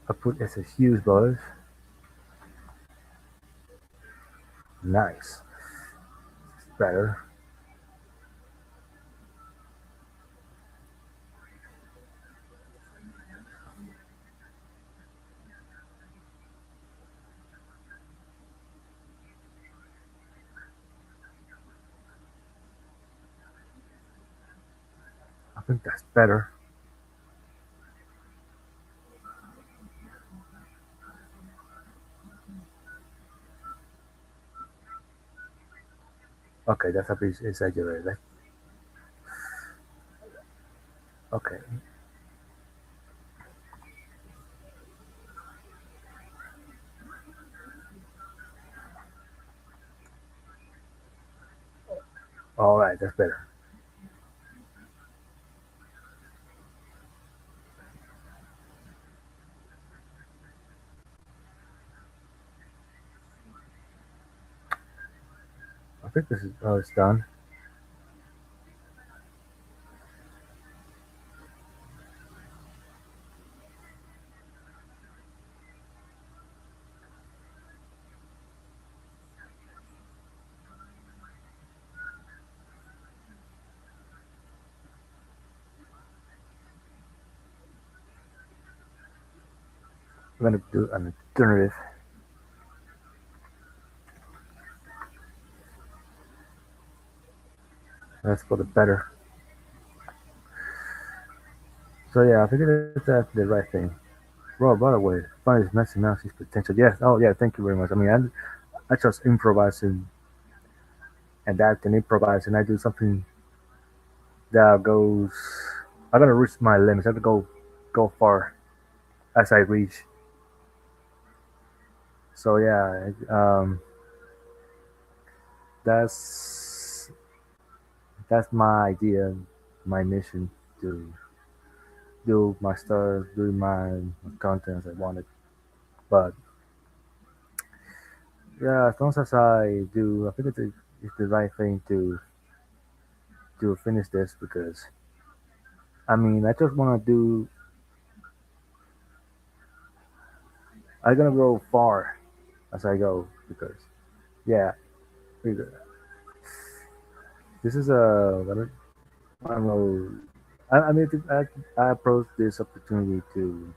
I put as a huge buzz. Nice. Better. I think that's better. Okay, that's a bit exaggerated. Okay. right, that's better. I think this is it's done. I'm gonna do an alternative. That's for the better. So yeah, I think that's the right thing. Well, by the way, fun is maximizing potential. Yes. Oh yeah. Thank you very much. I mean, I just improvise and adapt and improvise, and I do something that goes. I'm gonna reach my limits. I have to go far as I reach. So yeah, that's that's my idea, my mission to do my stuff, do my content as I wanted. But yeah, as long as I do, I think it's the right thing to finish this because I mean I just want to do. I'm gonna go far as I go because yeah, this is a I don't know. I mean, I approach this opportunity to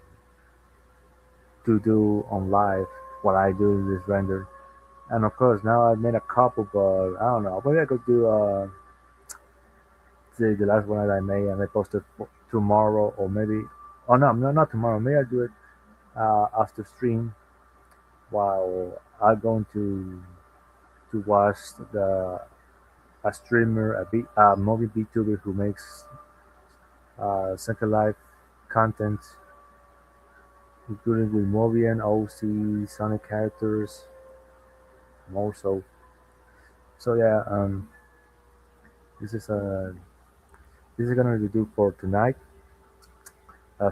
do on live what I do in this render. And of course, now I've made a couple, but I don't know. Maybe I could do the last one that I made and I post it tomorrow or maybe. Oh no, not tomorrow. Maybe I do it after stream while I'm going to watch the a streamer, a movie VTuber who makes second life content, including with Mobian, OC, Sonic characters, more so. So yeah, this is this is gonna be do for tonight.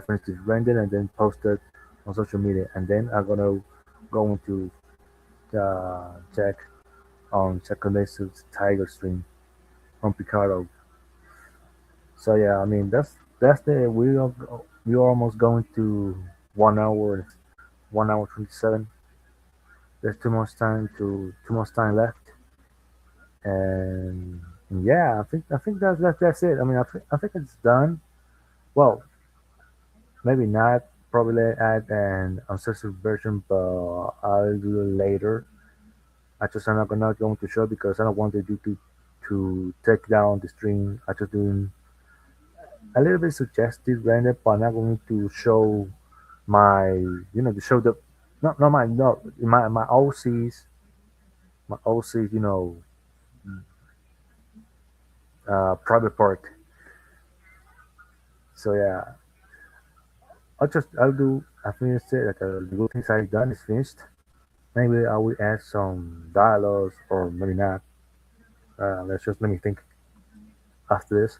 Finish this render and then post it on social media, and then I'm gonna go into check on Chaconesu's Tiger stream from Picardo. So yeah, I mean that's the we're almost going to 1 hour, 1 hour 27. There's too much time left, and yeah, I think that's it. I mean, I think it's done. Well, maybe not. Probably add an uncensored version, but I'll do it later. I just I'm not going to show because I don't want you to take down the stream. I just doing a little bit suggestive render, but I'm not going to show my to show the not my no my OCs private part. So yeah, I finished it. Like the good things I've done is finished. Maybe I will add some dialogues or maybe not. Let me think after this.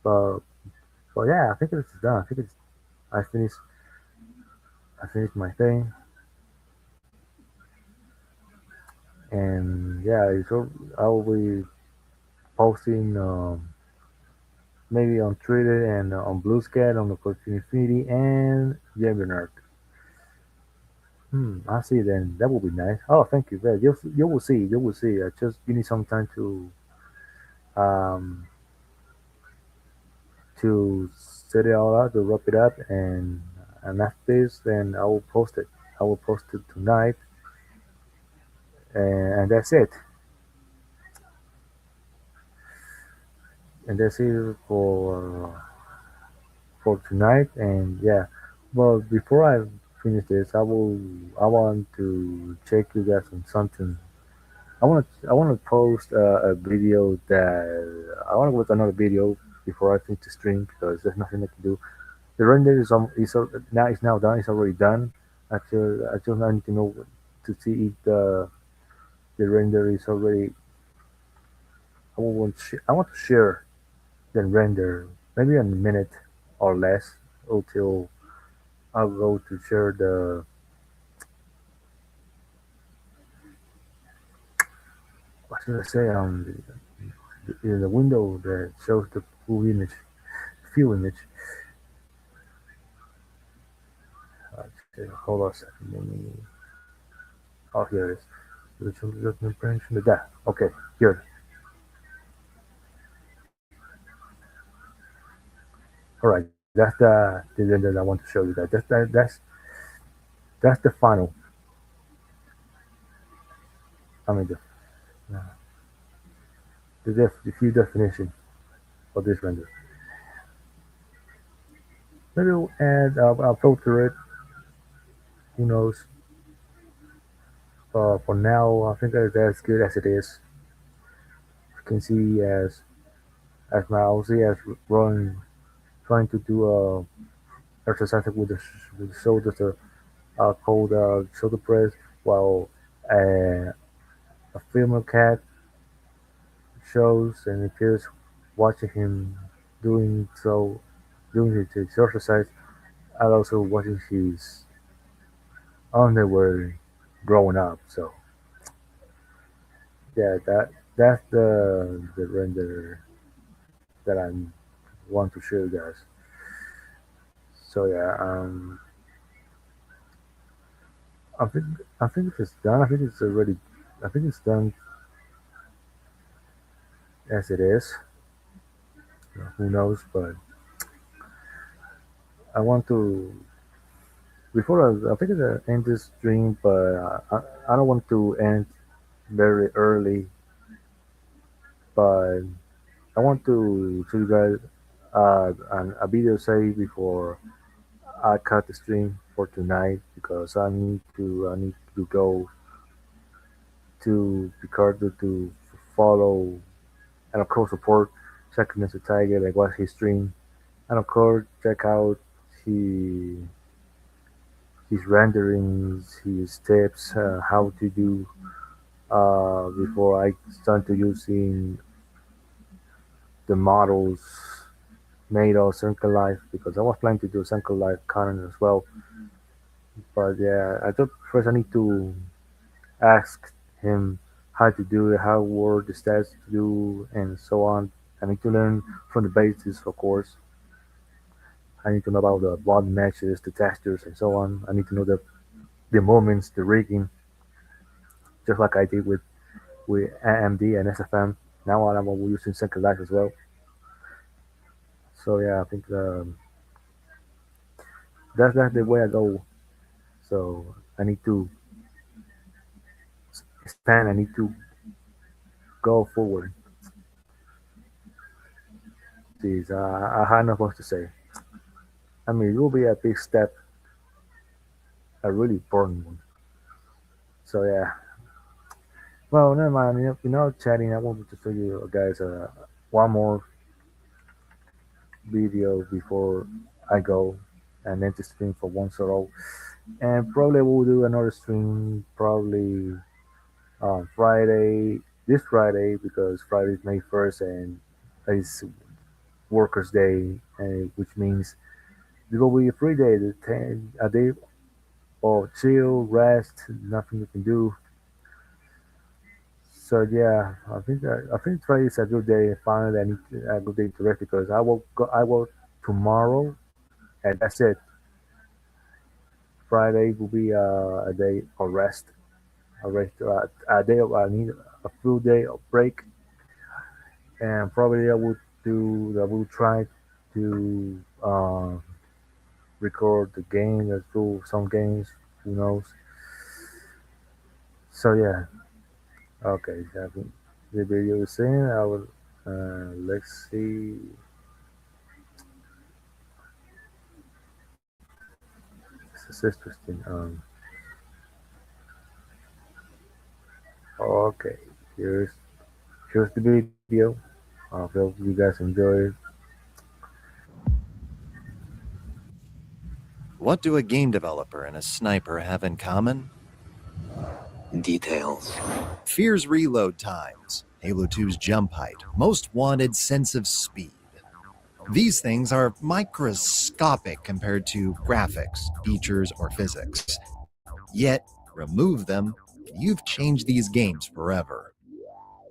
But but yeah, I think it's done. I think it's I finished I finished my thing, and yeah, so I will be posting maybe on Twitter and on Bluescat on the Coach Infinity and Jebinart. I see. Then that will be nice. Oh, thank you, very. You will see. You will see. Just give me some time um to set it all out, to wrap it up, and after this, then I will post it. I will post it tonight, and that's it. And that's it for tonight. And yeah, well, before I finish this, I want to check you guys on something. I want to post a video that I want to make another video before I finish the stream because there's nothing I can do. The render is now done. It's already done. I just need to know to see if the render is I want to share, then render maybe a minute or less until I'll go to share the what should I say the window that shows the full image, view image. Hold on a second. Let me. Oh, here it is. That. Okay, here. All right, that's the render I want to show you. That's the final. I mean the few definition of this render. Maybe we'll add. I'll filter it. Who knows? For now, I think that's as good as it is. You can see as my OC as running, trying to do exercise with the shoulders, called shoulder press, while a female cat shows and appears watching him doing so, doing his exercise, and also watching his underwear growing up. So yeah, that's the render that I want to show you guys. So yeah, I think I think it's done. I think it's already. I think it's done as it is. Who knows? But I want to before I think it's end this stream, but I don't want to end very early. But I want to show you guys a video say before I cut the stream for tonight because I need to go to Ricardo to follow and of course support check Mr. Tiger like watch his stream and of course check out he his renderings, his tips, how to do before I start to using the models made of Circle Life because I was planning to do Circle Life content as well. But yeah, I thought first I need to ask him how to do it, how work the stats to do, and so on. I need to learn from the basics, of course. I need to know about the body matches, the textures, and so on. I need to know the movements, the rigging, just like I did with AMD and SFM. Now I'm using Second Life as well. So yeah, I think that's the way I go. So I need to expand. I need to go forward. Jeez, I had not much to say. I mean, it will be a big step, a really important one. So yeah. Well, never mind. Chatting. I wanted to show you guys one more video before I go, and then to stream for once or all. And probably we'll do another stream probably on Friday, this Friday, because Friday is May 1st and it's Workers' Day, which means it will be a free day, a day of chill, rest, nothing you can do. So yeah, I think Friday is a good day. Finally, I need a good day to rest because I work tomorrow, and that's it. Friday will be a day of rest, a day of I need a full day of break, and probably I will try to record the game or do some games. Who knows? So yeah, okay. So I think the video is in. I will let's see. This is interesting. Okay, here's here's the video. I hope you guys enjoy it. What do a game developer and a sniper have in common? Details. Fear's reload times, Halo 2's jump height, most wanted sense of speed. These things are microscopic compared to graphics, features, or physics. Yet, remove them, and you've changed these games forever.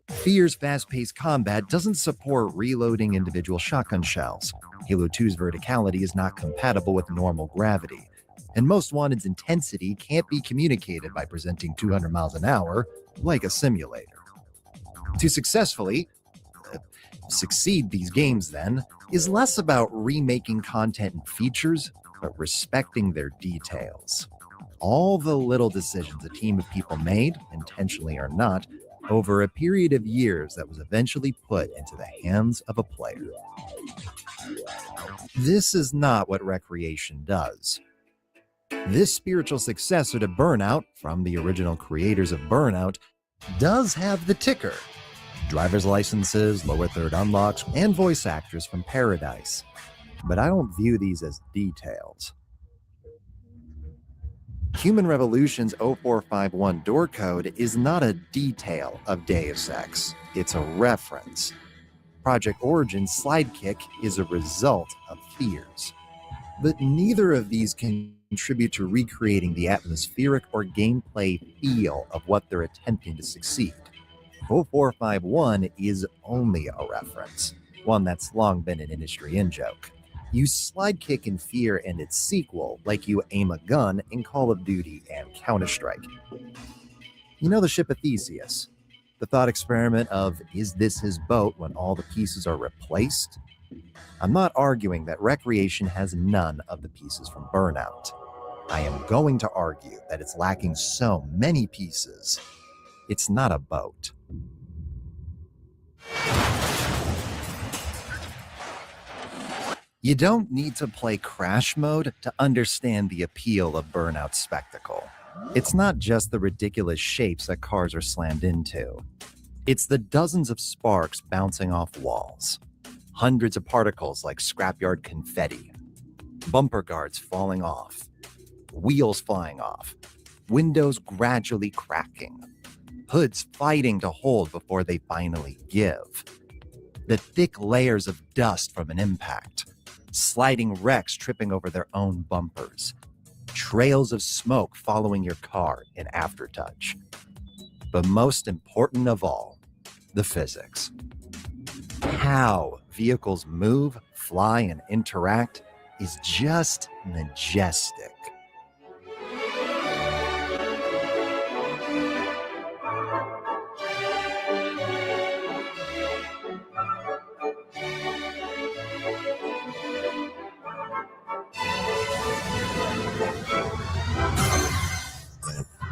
Fear's fast-paced combat doesn't support reloading individual shotgun shells. Halo 2's verticality is not compatible with normal gravity, and Most Wanted's intensity can't be communicated by presenting 200 miles an hour like a simulator. To successfully succeed these games, then, is less about remaking content and features, but respecting their details. All the little decisions a team of people made, intentionally or not, over a period of years that was eventually put into the hands of a player. This is not what Recreation does. This spiritual successor to Burnout, from the original creators of Burnout, does have the ticker, driver's licenses, lower third unlocks, and voice actors from Paradise. But I don't view these as details. Human Revolution's 0451 door code is not a detail of Deus Ex, it's a reference. Project Origin's slide kick is a result of Fears. But neither of these contribute to recreating the atmospheric or gameplay feel of what they're attempting to succeed. 0451 is only a reference, one that's long been an industry in-joke. You slide kick in Fear and its sequel like you aim a gun in Call of Duty and Counter-Strike. You know the ship of Theseus? The thought experiment of, is this his boat when all the pieces are replaced? I'm not arguing that Recreation has none of the pieces from Burnout. I am going to argue that it's lacking so many pieces. It's not a boat. You don't need to play Crash Mode to understand the appeal of Burnout's spectacle. It's not just the ridiculous shapes that cars are slammed into. It's the dozens of sparks bouncing off walls, hundreds of particles like scrapyard confetti, bumper guards falling off, wheels flying off, windows gradually cracking, hoods fighting to hold before they finally give, the thick layers of dust from an impact, sliding wrecks tripping over their own bumpers, trails of smoke following your car in aftertouch. But most important of all, the physics. How vehicles move, fly, and interact is just majestic.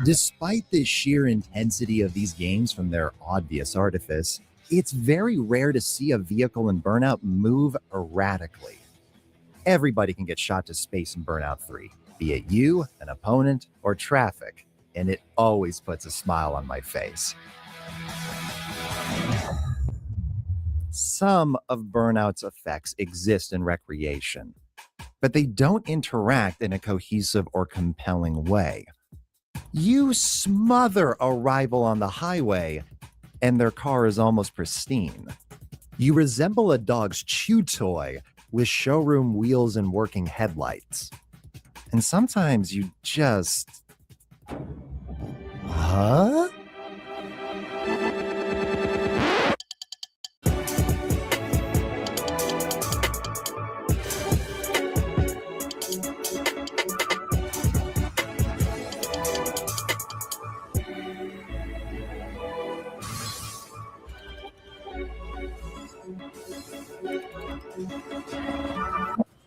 Despite the sheer intensity of these games from their obvious artifice, it's very rare to see a vehicle in Burnout move erratically. Everybody can get shot to space in Burnout 3, be it you, an opponent, or traffic, and it always puts a smile on my face. Some of Burnout's effects exist in Recreation, but they don't interact in a cohesive or compelling way. You smother a rival on the highway, and their car is almost pristine. You resemble a dog's chew toy with showroom wheels and working headlights. And sometimes you just... Huh?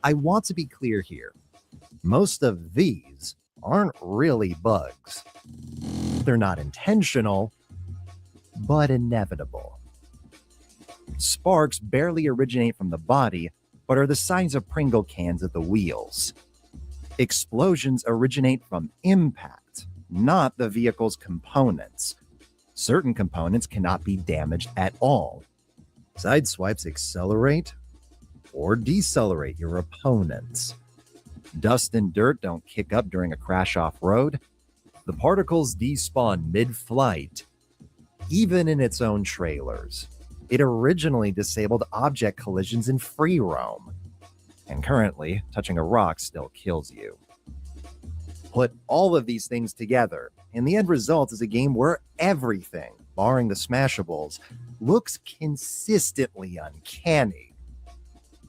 I want to be clear here. Most of these aren't really bugs. They're not intentional, but inevitable. Sparks barely originate from the body, but are the size of Pringle cans at the wheels. Explosions originate from impact, not the vehicle's components. Certain components cannot be damaged at all. Sideswipes accelerate or decelerate your opponents. Dust and dirt don't kick up during a crash off-road. The particles despawn mid-flight even in its own trailers. It originally disabled object collisions in free roam, and currently, touching a rock still kills you. Put all of these things together, and the end result is a game where everything, barring the smashables, looks consistently uncanny.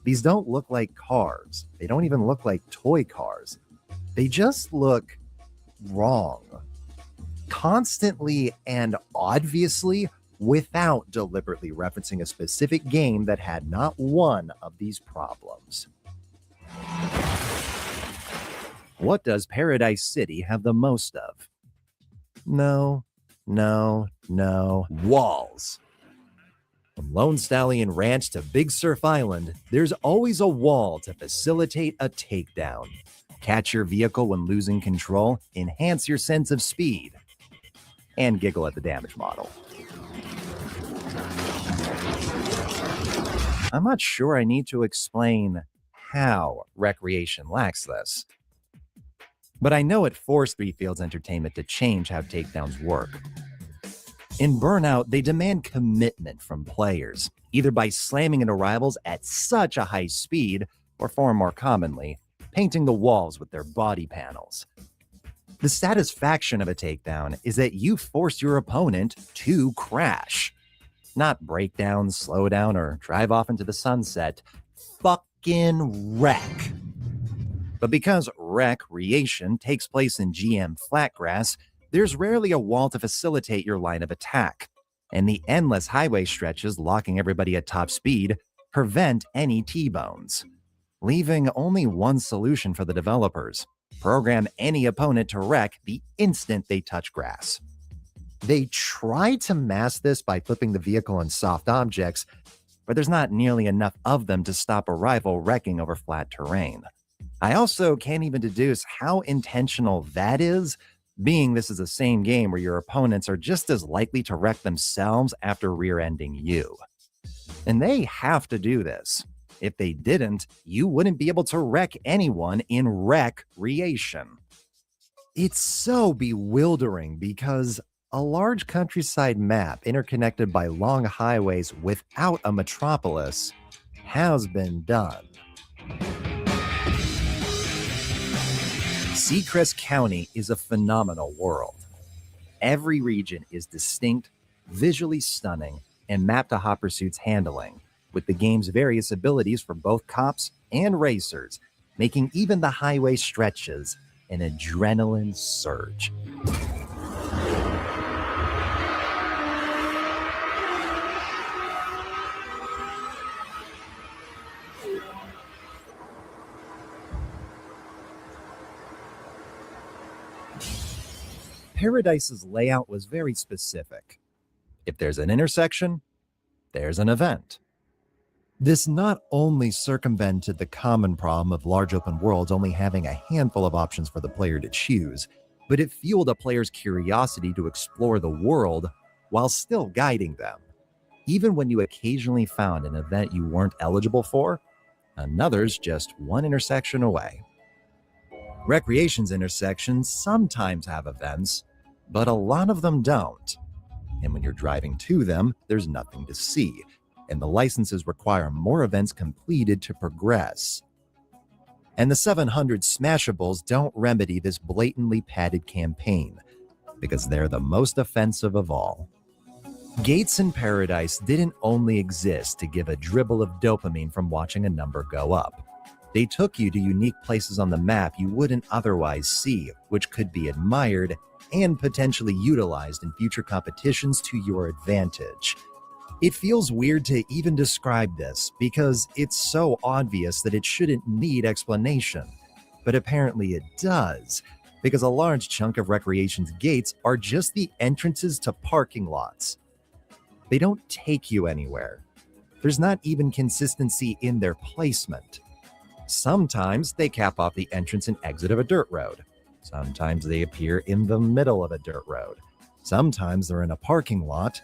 These don't look like cars. They don't even look like toy cars. They just look wrong. Constantly and obviously, without deliberately referencing a specific game that had not one of these problems. What does Paradise City have the most of? No. Walls. From Lone Stallion Ranch to Big Surf Island, there's always a wall to facilitate a takedown. Catch your vehicle when losing control, enhance your sense of speed, and giggle at the damage model. I'm not sure I need to explain how Recreation lacks this. But I know it forced Three Fields Entertainment to change how takedowns work. In Burnout, they demand commitment from players, either by slamming into rivals at such a high speed, or far more commonly, painting the walls with their body panels. The satisfaction of a takedown is that you force your opponent to crash. Not break down, slow down, or drive off into the sunset. Fucking wreck. But because recreation takes place in GM Flatgrass, there's rarely a wall to facilitate your line of attack, and the endless highway stretches locking everybody at top speed prevent any T-bones, leaving only one solution for the developers: program any opponent to wreck the instant they touch grass. They try to mask this by flipping the vehicle on soft objects, but there's not nearly enough of them to stop a rival wrecking over flat terrain. I also can't even deduce how intentional that is, being this is the same game where your opponents are just as likely to wreck themselves after rear-ending you. And they have to do this. If they didn't, you wouldn't be able to wreck anyone in recreation. It's so bewildering because a large countryside map interconnected by long highways without a metropolis has been done. Seacrest County is a phenomenal world. Every region is distinct, visually stunning, and mapped to Hot Pursuit's handling, with the game's various abilities for both cops and racers, making even the highway stretches an adrenaline surge. Paradise's layout was very specific. If there's an intersection, there's an event. This not only circumvented the common problem of large open worlds only having a handful of options for the player to choose, but it fueled a player's curiosity to explore the world while still guiding them. Even when you occasionally found an event you weren't eligible for, another's just one intersection away. Recreation's intersections sometimes have events, but a lot of them don't. And when you're driving to them, there's nothing to see, and the licenses require more events completed to progress. And the 700 Smashables don't remedy this blatantly padded campaign, because they're the most offensive of all. Gates in Paradise didn't only exist to give a dribble of dopamine from watching a number go up. They took you to unique places on the map you wouldn't otherwise see, which could be admired and potentially utilized in future competitions to your advantage. It feels weird to even describe this because it's so obvious that it shouldn't need explanation, but apparently it does, because a large chunk of Recreation's gates are just the entrances to parking lots. They don't take you anywhere. There's not even consistency in their placement. Sometimes they cap off the entrance and exit of a dirt road. Sometimes they appear in the middle of a dirt road. Sometimes they're in a parking lot.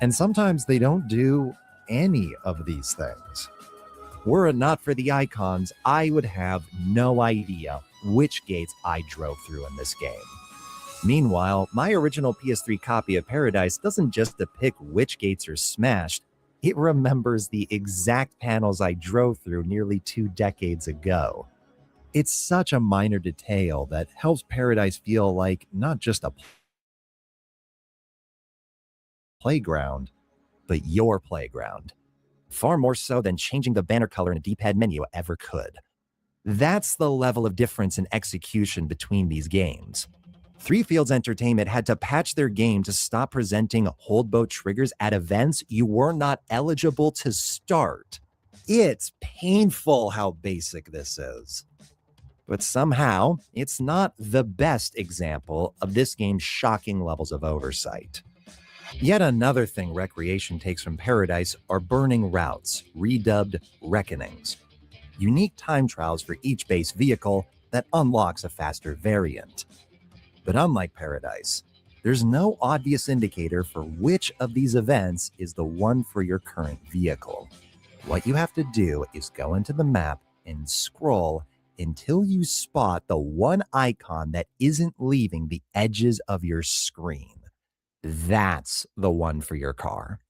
And sometimes they don't do any of these things. Were it not for the icons, I would have no idea which gates I drove through in this game. Meanwhile, my original PS3 copy of Paradise doesn't just depict which gates are smashed, it remembers the exact panels I drove through nearly 2 decades ago. It's such a minor detail that helps Paradise feel like not just a playground, but your playground. Far more so than changing the banner color in a D-pad menu ever could. That's the level of difference in execution between these games. Three Fields Entertainment had to patch their game to stop presenting hold boat triggers at events you were not eligible to start. It's painful how basic this is. But somehow, it's not the best example of this game's shocking levels of oversight. Yet another thing Recreation takes from Paradise are burning routes, redubbed reckonings. Unique time trials for each base vehicle that unlocks a faster variant. But unlike Paradise, there's no obvious indicator for which of these events is the one for your current vehicle. What you have to do is go into the map and scroll until you spot the one icon that isn't leaving the edges of your screen. That's the one for your car.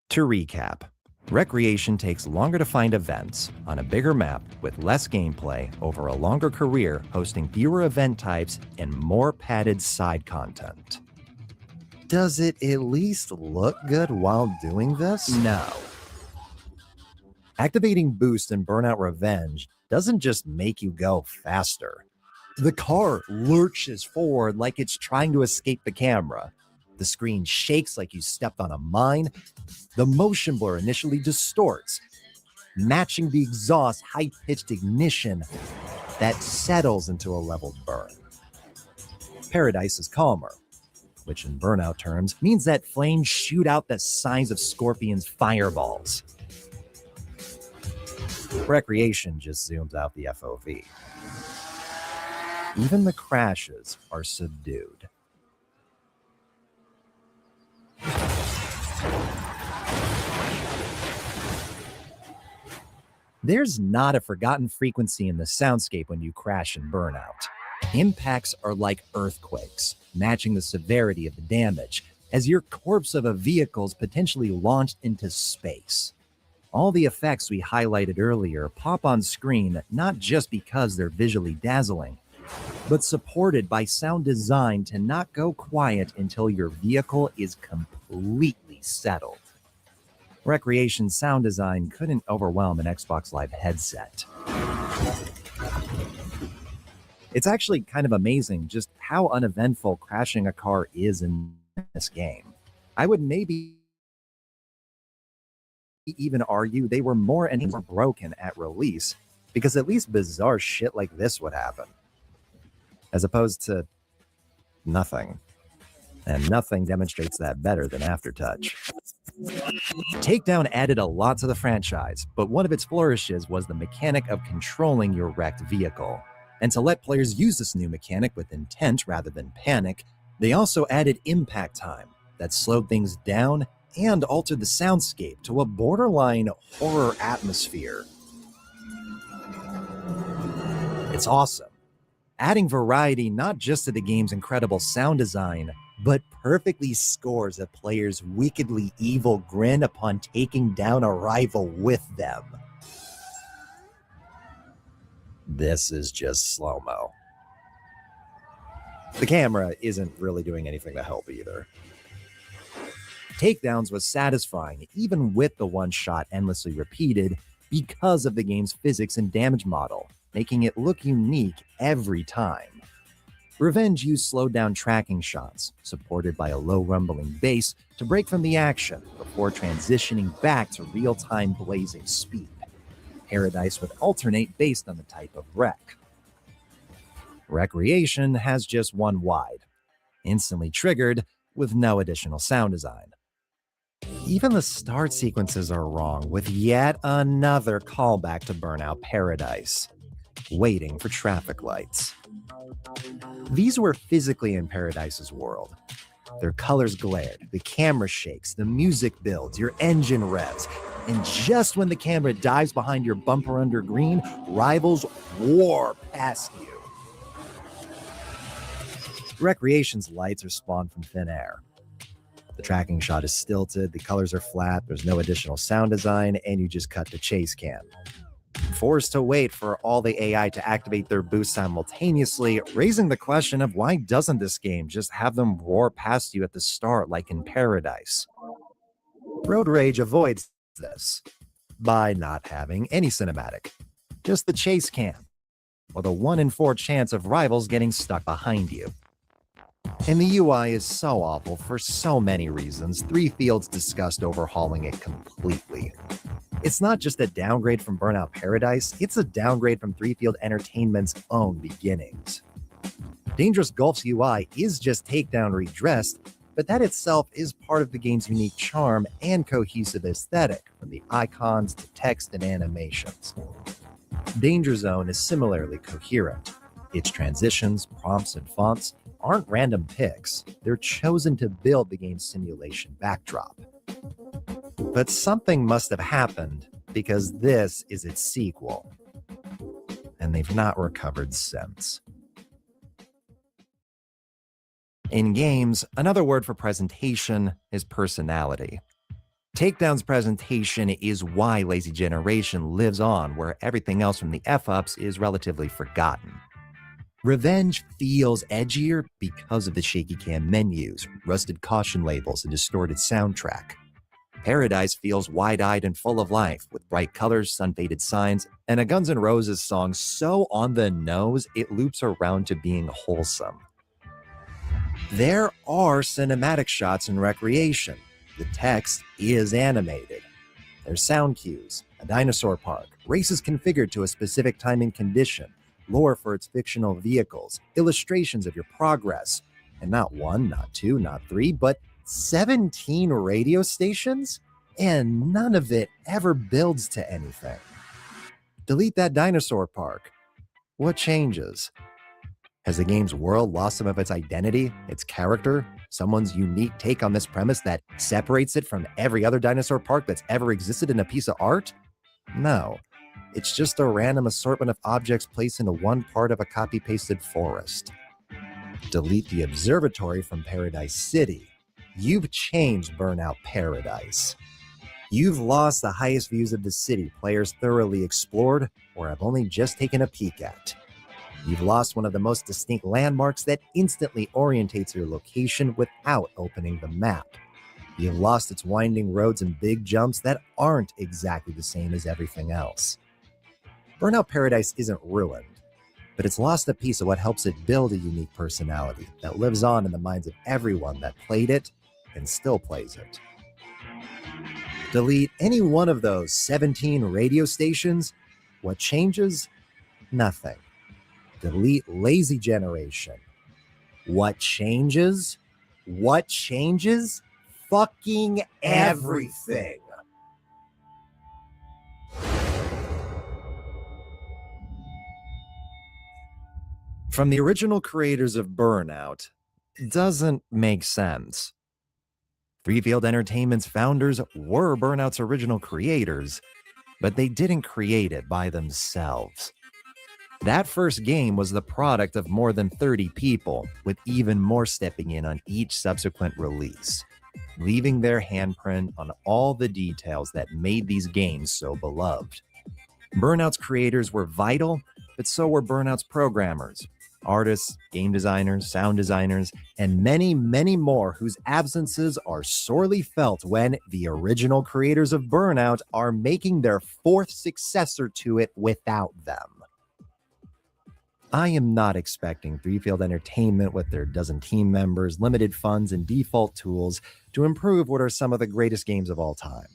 To recap, Recreation takes longer to find events on a bigger map with less gameplay over a longer career, hosting fewer event types and more padded side content. Does it at least look good while doing this? No. Activating Boost in Burnout Revenge doesn't just make you go faster. The car lurches forward like it's trying to escape the camera. The screen shakes like you stepped on a mine. The motion blur initially distorts, matching the exhaust high-pitched ignition that settles into a leveled burn. Paradise is calmer, which in Burnout terms means that flames shoot out the size of Scorpion's fireballs. Recreation just zooms out the FOV. Even the crashes are subdued. There's not a forgotten frequency in the soundscape when you crash in Burnout. Impacts are like earthquakes, matching the severity of the damage, as your corpse of a vehicle is potentially launched into space. All the effects we highlighted earlier pop on screen not just because they're visually dazzling, but supported by sound design to not go quiet until your vehicle is completely settled. Recreation sound design couldn't overwhelm an Xbox Live headset. It's actually kind of amazing just how uneventful crashing a car is in this game. I would maybe even argue they were more and more broken at release, because at least bizarre shit like this would happen, as opposed to nothing. And nothing demonstrates that better than Aftertouch. Takedown added a lot to the franchise, but one of its flourishes was the mechanic of controlling your wrecked vehicle. And to let players use this new mechanic with intent rather than panic, they also added impact time that slowed things down and altered the soundscape to a borderline horror atmosphere. It's awesome, adding variety not just to the game's incredible sound design, but perfectly scores a player's wickedly evil grin upon taking down a rival with them. This is just slow-mo. The camera isn't really doing anything to help either. Takedowns was satisfying, even with the one shot endlessly repeated, because of the game's physics and damage model, making it look unique every time. Revenge used slowed down tracking shots, supported by a low rumbling bass, to break from the action before transitioning back to real-time blazing speed. Paradise would alternate based on the type of wreck. Recreation has just one wide, instantly triggered with no additional sound design. Even the start sequences are wrong, with yet another callback to Burnout Paradise. Waiting for traffic lights. These were physically in Paradise's world. Their colors glared, the camera shakes, the music builds, your engine revs, and just when the camera dives behind your bumper under green, rivals roar past you. Recreation's lights are spawned from thin air. The tracking shot is stilted, the colors are flat, there's no additional sound design, and you just cut to chase cam. Forced to wait for all the AI to activate their boosts simultaneously, raising the question of why doesn't this game just have them roar past you at the start like in Paradise? Road Rage avoids this by not having any cinematic, just the chase cam, with a 1 in 4 chance of rivals getting stuck behind you. And the UI is so awful for so many reasons, 3 Fields discussed overhauling it completely. It's not just a downgrade from Burnout Paradise, it's a downgrade from 3 Field Entertainment's own beginnings. Dangerous Golf's UI is just takedown redressed, but that itself is part of the game's unique charm and cohesive aesthetic, from the icons to text and animations. Danger Zone is similarly coherent. Its transitions, prompts, and fonts aren't random picks. They're chosen to build the game's simulation backdrop. But something must have happened, because this is its sequel. And they've not recovered since. In games, another word for presentation is personality. Takedown's presentation is why Lazy Generation lives on, where everything else from the F-Ups is relatively forgotten. Revenge feels edgier because of the shaky cam menus, rusted caution labels, and distorted soundtrack. Paradise feels wide-eyed and full of life, with bright colors, sun-faded signs, and a Guns N' Roses song so on the nose it loops around to being wholesome. There are cinematic shots in Recreation. The text is animated. There's sound cues, a dinosaur park, races configured to a specific time and condition, lore for its fictional vehicles, illustrations of your progress, and not 1, not 2, not 3, but 17 radio stations? And none of it ever builds to anything. Delete that dinosaur park. What changes? Has the game's world lost some of its identity, its character, someone's unique take on this premise that separates it from every other dinosaur park that's ever existed in a piece of art? No. It's just a random assortment of objects placed into one part of a copy-pasted forest. Delete the observatory from Paradise City. You've changed Burnout Paradise. You've lost the highest views of the city players thoroughly explored or have only just taken a peek at. You've lost one of the most distinct landmarks that instantly orientates your location without opening the map. You've lost its winding roads and big jumps that aren't exactly the same as everything else. Burnout Paradise isn't ruined, but it's lost a piece of what helps it build a unique personality that lives on in the minds of everyone that played it and still plays it. Delete any one of those 17 radio stations. What changes? Nothing. Delete Lazy Generation. What changes? What changes? Fucking everything. From the original creators of Burnout, it doesn't make sense. 3 Field Entertainment's founders were Burnout's original creators, but they didn't create it by themselves. That first game was the product of more than 30 people, with even more stepping in on each subsequent release, leaving their handprint on all the details that made these games so beloved. Burnout's creators were vital, but so were Burnout's programmers, artists, game designers, sound designers, and many, many more whose absences are sorely felt when the original creators of Burnout are making their 4th successor to it without them. I am not expecting 3 Field Entertainment with their dozen team members, limited funds, and default tools to improve what are some of the greatest games of all time.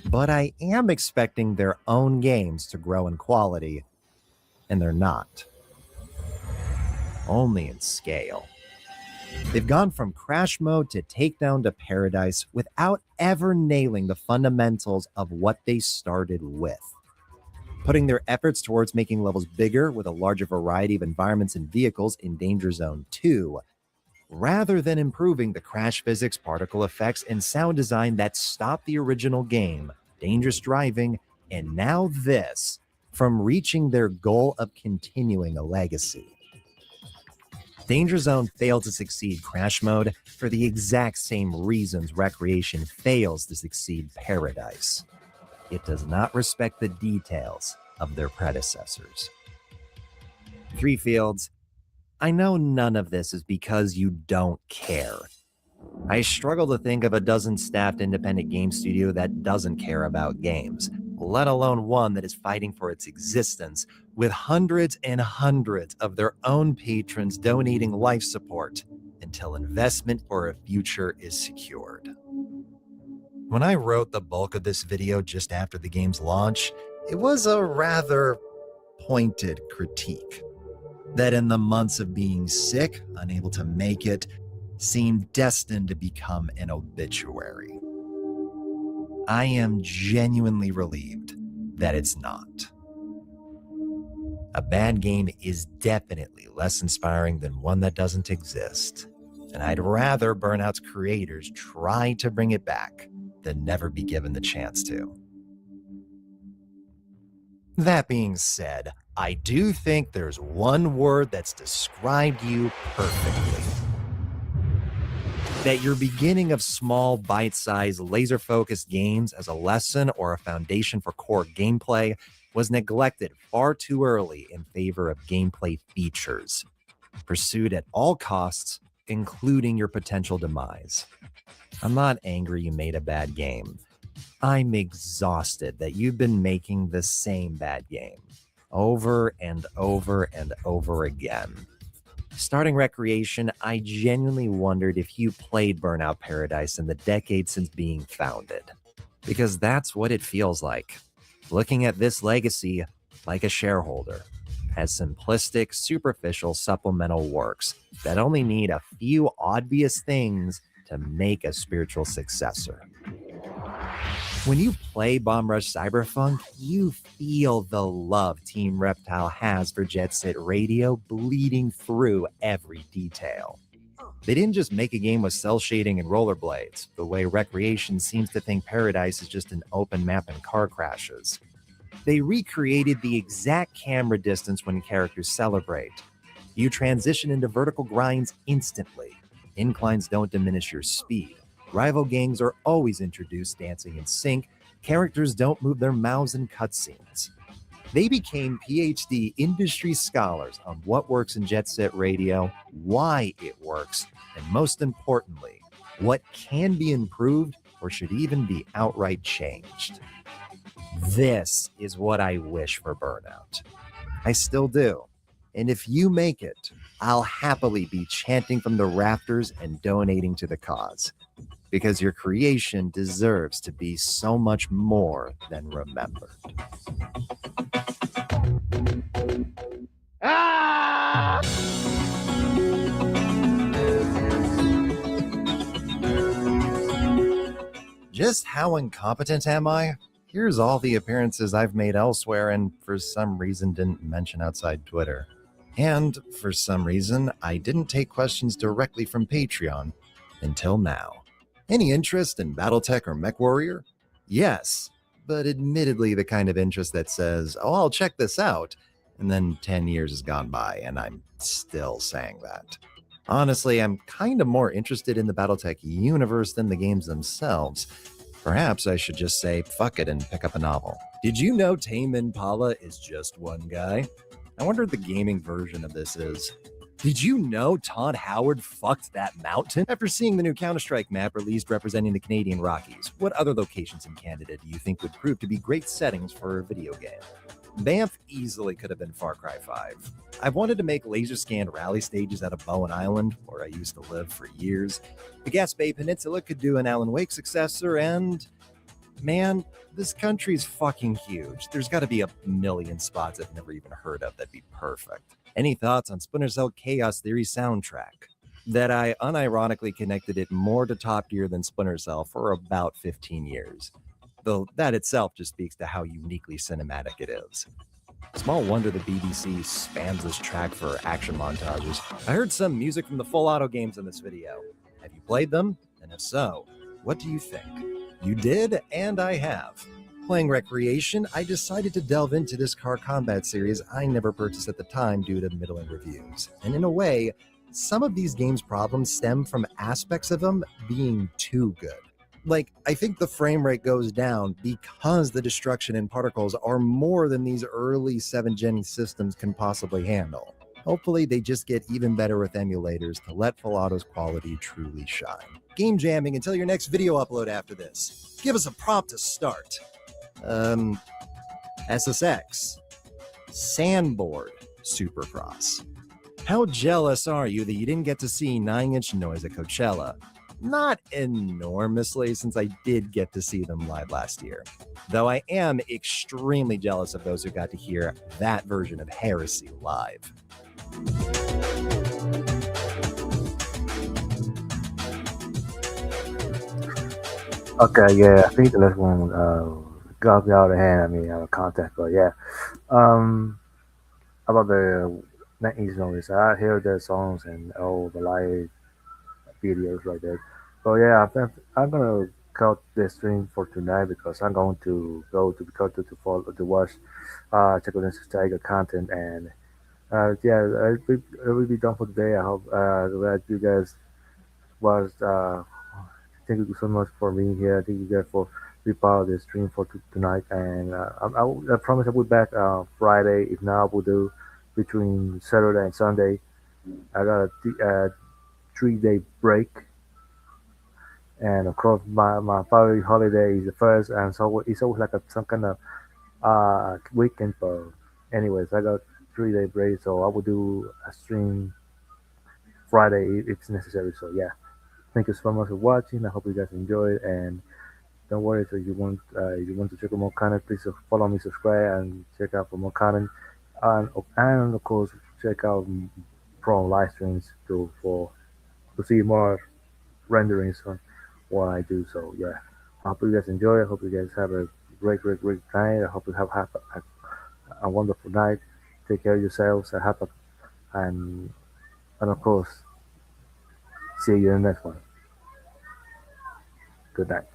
But I am expecting their own games to grow in quality, and they're not. Only in scale. They've gone from crash mode to takedown to Paradise without ever nailing the fundamentals of what they started with. Putting their efforts towards making levels bigger with a larger variety of environments and vehicles in Danger Zone 2, rather than improving the crash physics, particle effects, and sound design that stopped the original game, Dangerous Driving, and now this, from reaching their goal of continuing a legacy. Danger Zone failed to succeed Crash Mode for the exact same reasons Recreation fails to succeed Paradise. It does not respect the details of their predecessors. 3 Fields, I know none of this is because you don't care. I struggle to think of a dozen staffed independent game studio that doesn't care about games, let alone one that is fighting for its existence with hundreds and hundreds of their own patrons donating life support until investment for a future is secured. When I wrote the bulk of this video just after the game's launch, it was a rather pointed critique that in the months of being sick, unable to make it, seemed destined to become an obituary. I am genuinely relieved that it's not. A bad game is definitely less inspiring than one that doesn't exist, and I'd rather Burnout's creators try to bring it back than never be given the chance to. That being said, I do think there's one word that's described you perfectly. That your beginning of small, bite-sized, laser-focused games as a lesson or a foundation for core gameplay was neglected far too early in favor of gameplay features, pursued at all costs, including your potential demise. I'm not angry you made a bad game. I'm exhausted that you've been making the same bad game over and over and over again. Starting Recreation, I genuinely wondered if you played Burnout Paradise in the decade since being founded. Because that's what it feels like. Looking at this legacy like a shareholder, as simplistic, superficial supplemental works that only need a few obvious things to make a spiritual successor. When you play Bomb Rush Cyberpunk, you feel the love Team Reptile has for Jet Set Radio bleeding through every detail. They didn't just make a game with cell shading and rollerblades, the way Recreation seems to think Paradise is just an open map and car crashes. They recreated the exact camera distance when characters celebrate. You transition into vertical grinds instantly. Inclines don't diminish your speed. Rival gangs are always introduced dancing in sync. Characters don't move their mouths in cutscenes. They became PhD industry scholars on what works in Jet Set Radio, why it works, and most importantly, what can be improved or should even be outright changed. This is what I wish for Burnout. I still do. And if you make it, I'll happily be chanting from the rafters and donating to the cause. Because your creation deserves to be so much more than remembered. Ah! Just how incompetent am I? Here's all the appearances I've made elsewhere and for some reason didn't mention outside Twitter. And for some reason, I didn't take questions directly from Patreon until now. Any interest in Battletech or MechWarrior? Yes, but admittedly the kind of interest that says, oh, I'll check this out, and then 10 years has gone by and I'm still saying that. Honestly, I'm kind of more interested in the Battletech universe than the games themselves. Perhaps I should just say fuck it and pick up a novel. Did you know Tame Impala is just one guy? I wonder what the gaming version of this is. Did you know Todd Howard fucked that mountain? After seeing the new Counter-Strike map released representing the Canadian Rockies, what other locations in Canada do you think would prove to be great settings for a video game? Banff easily could have been Far Cry 5. I've wanted to make laser-scanned rally stages out of Bowen Island, where I used to live for years. The Gaspé Peninsula could do an Alan Wake successor, and man, this country's fucking huge. There's got to be a million spots I've never even heard of that'd be perfect. Any thoughts on Splinter Cell Chaos Theory soundtrack? That I unironically connected it more to Top Gear than Splinter Cell for about 15 years. Though that itself just speaks to how uniquely cinematic it is. Small wonder the BBC spans this track for action montages. I heard some music from the Full Auto games in this video. Have you played them? And if so, what do you think? You did, and I have. Playing Recreation, I decided to delve into this car combat series I never purchased at the time due to middling reviews. And in a way, some of these games' problems stem from aspects of them being too good. Like, I think the frame rate goes down because the destruction and particles are more than these early 7th gen systems can possibly handle. Hopefully, they just get even better with emulators to let Full Auto's quality truly shine. Game jamming until your next video upload after this. Give us a prompt to start. SSX. Sandboard Supercross. How jealous are you that you didn't get to see 9-inch Noise at Coachella? Not enormously, since I did get to see them live last year. Though I am extremely jealous of those who got to hear that version of Heresy live. Okay, yeah, I think the last one got me out of hand. I mean, out of context, but yeah. Um, about the 90s noise, I hear their songs and all the live videos like that. But yeah, I'm gonna cut the stream for tonight because I'm going to go to to follow to watch check out this Tiger content and yeah, it will be done for today. I hope that you guys was thank you so much for being here. Thank you guys for be part of the stream for tonight. And I promise I'll be back Friday. If not, we'll do between Saturday and Sunday. I got a 3 day break, and of course my favorite holiday is the first, and so it's always like some kind of weekend. But anyways, I got 3 day break, so I will do a stream Friday if it's necessary. So yeah, thank you so much for watching. I hope you guys enjoyed, and don't worry. So if you want to check out more content, please follow me, subscribe, and check out for more content, and of course check out Pro live streams to see more renderings on what I do. So yeah, I hope you guys enjoy. I hope you guys have a great night. I hope you have a wonderful night. Take care of yourselves. And and of course, see you in the next one. Good night.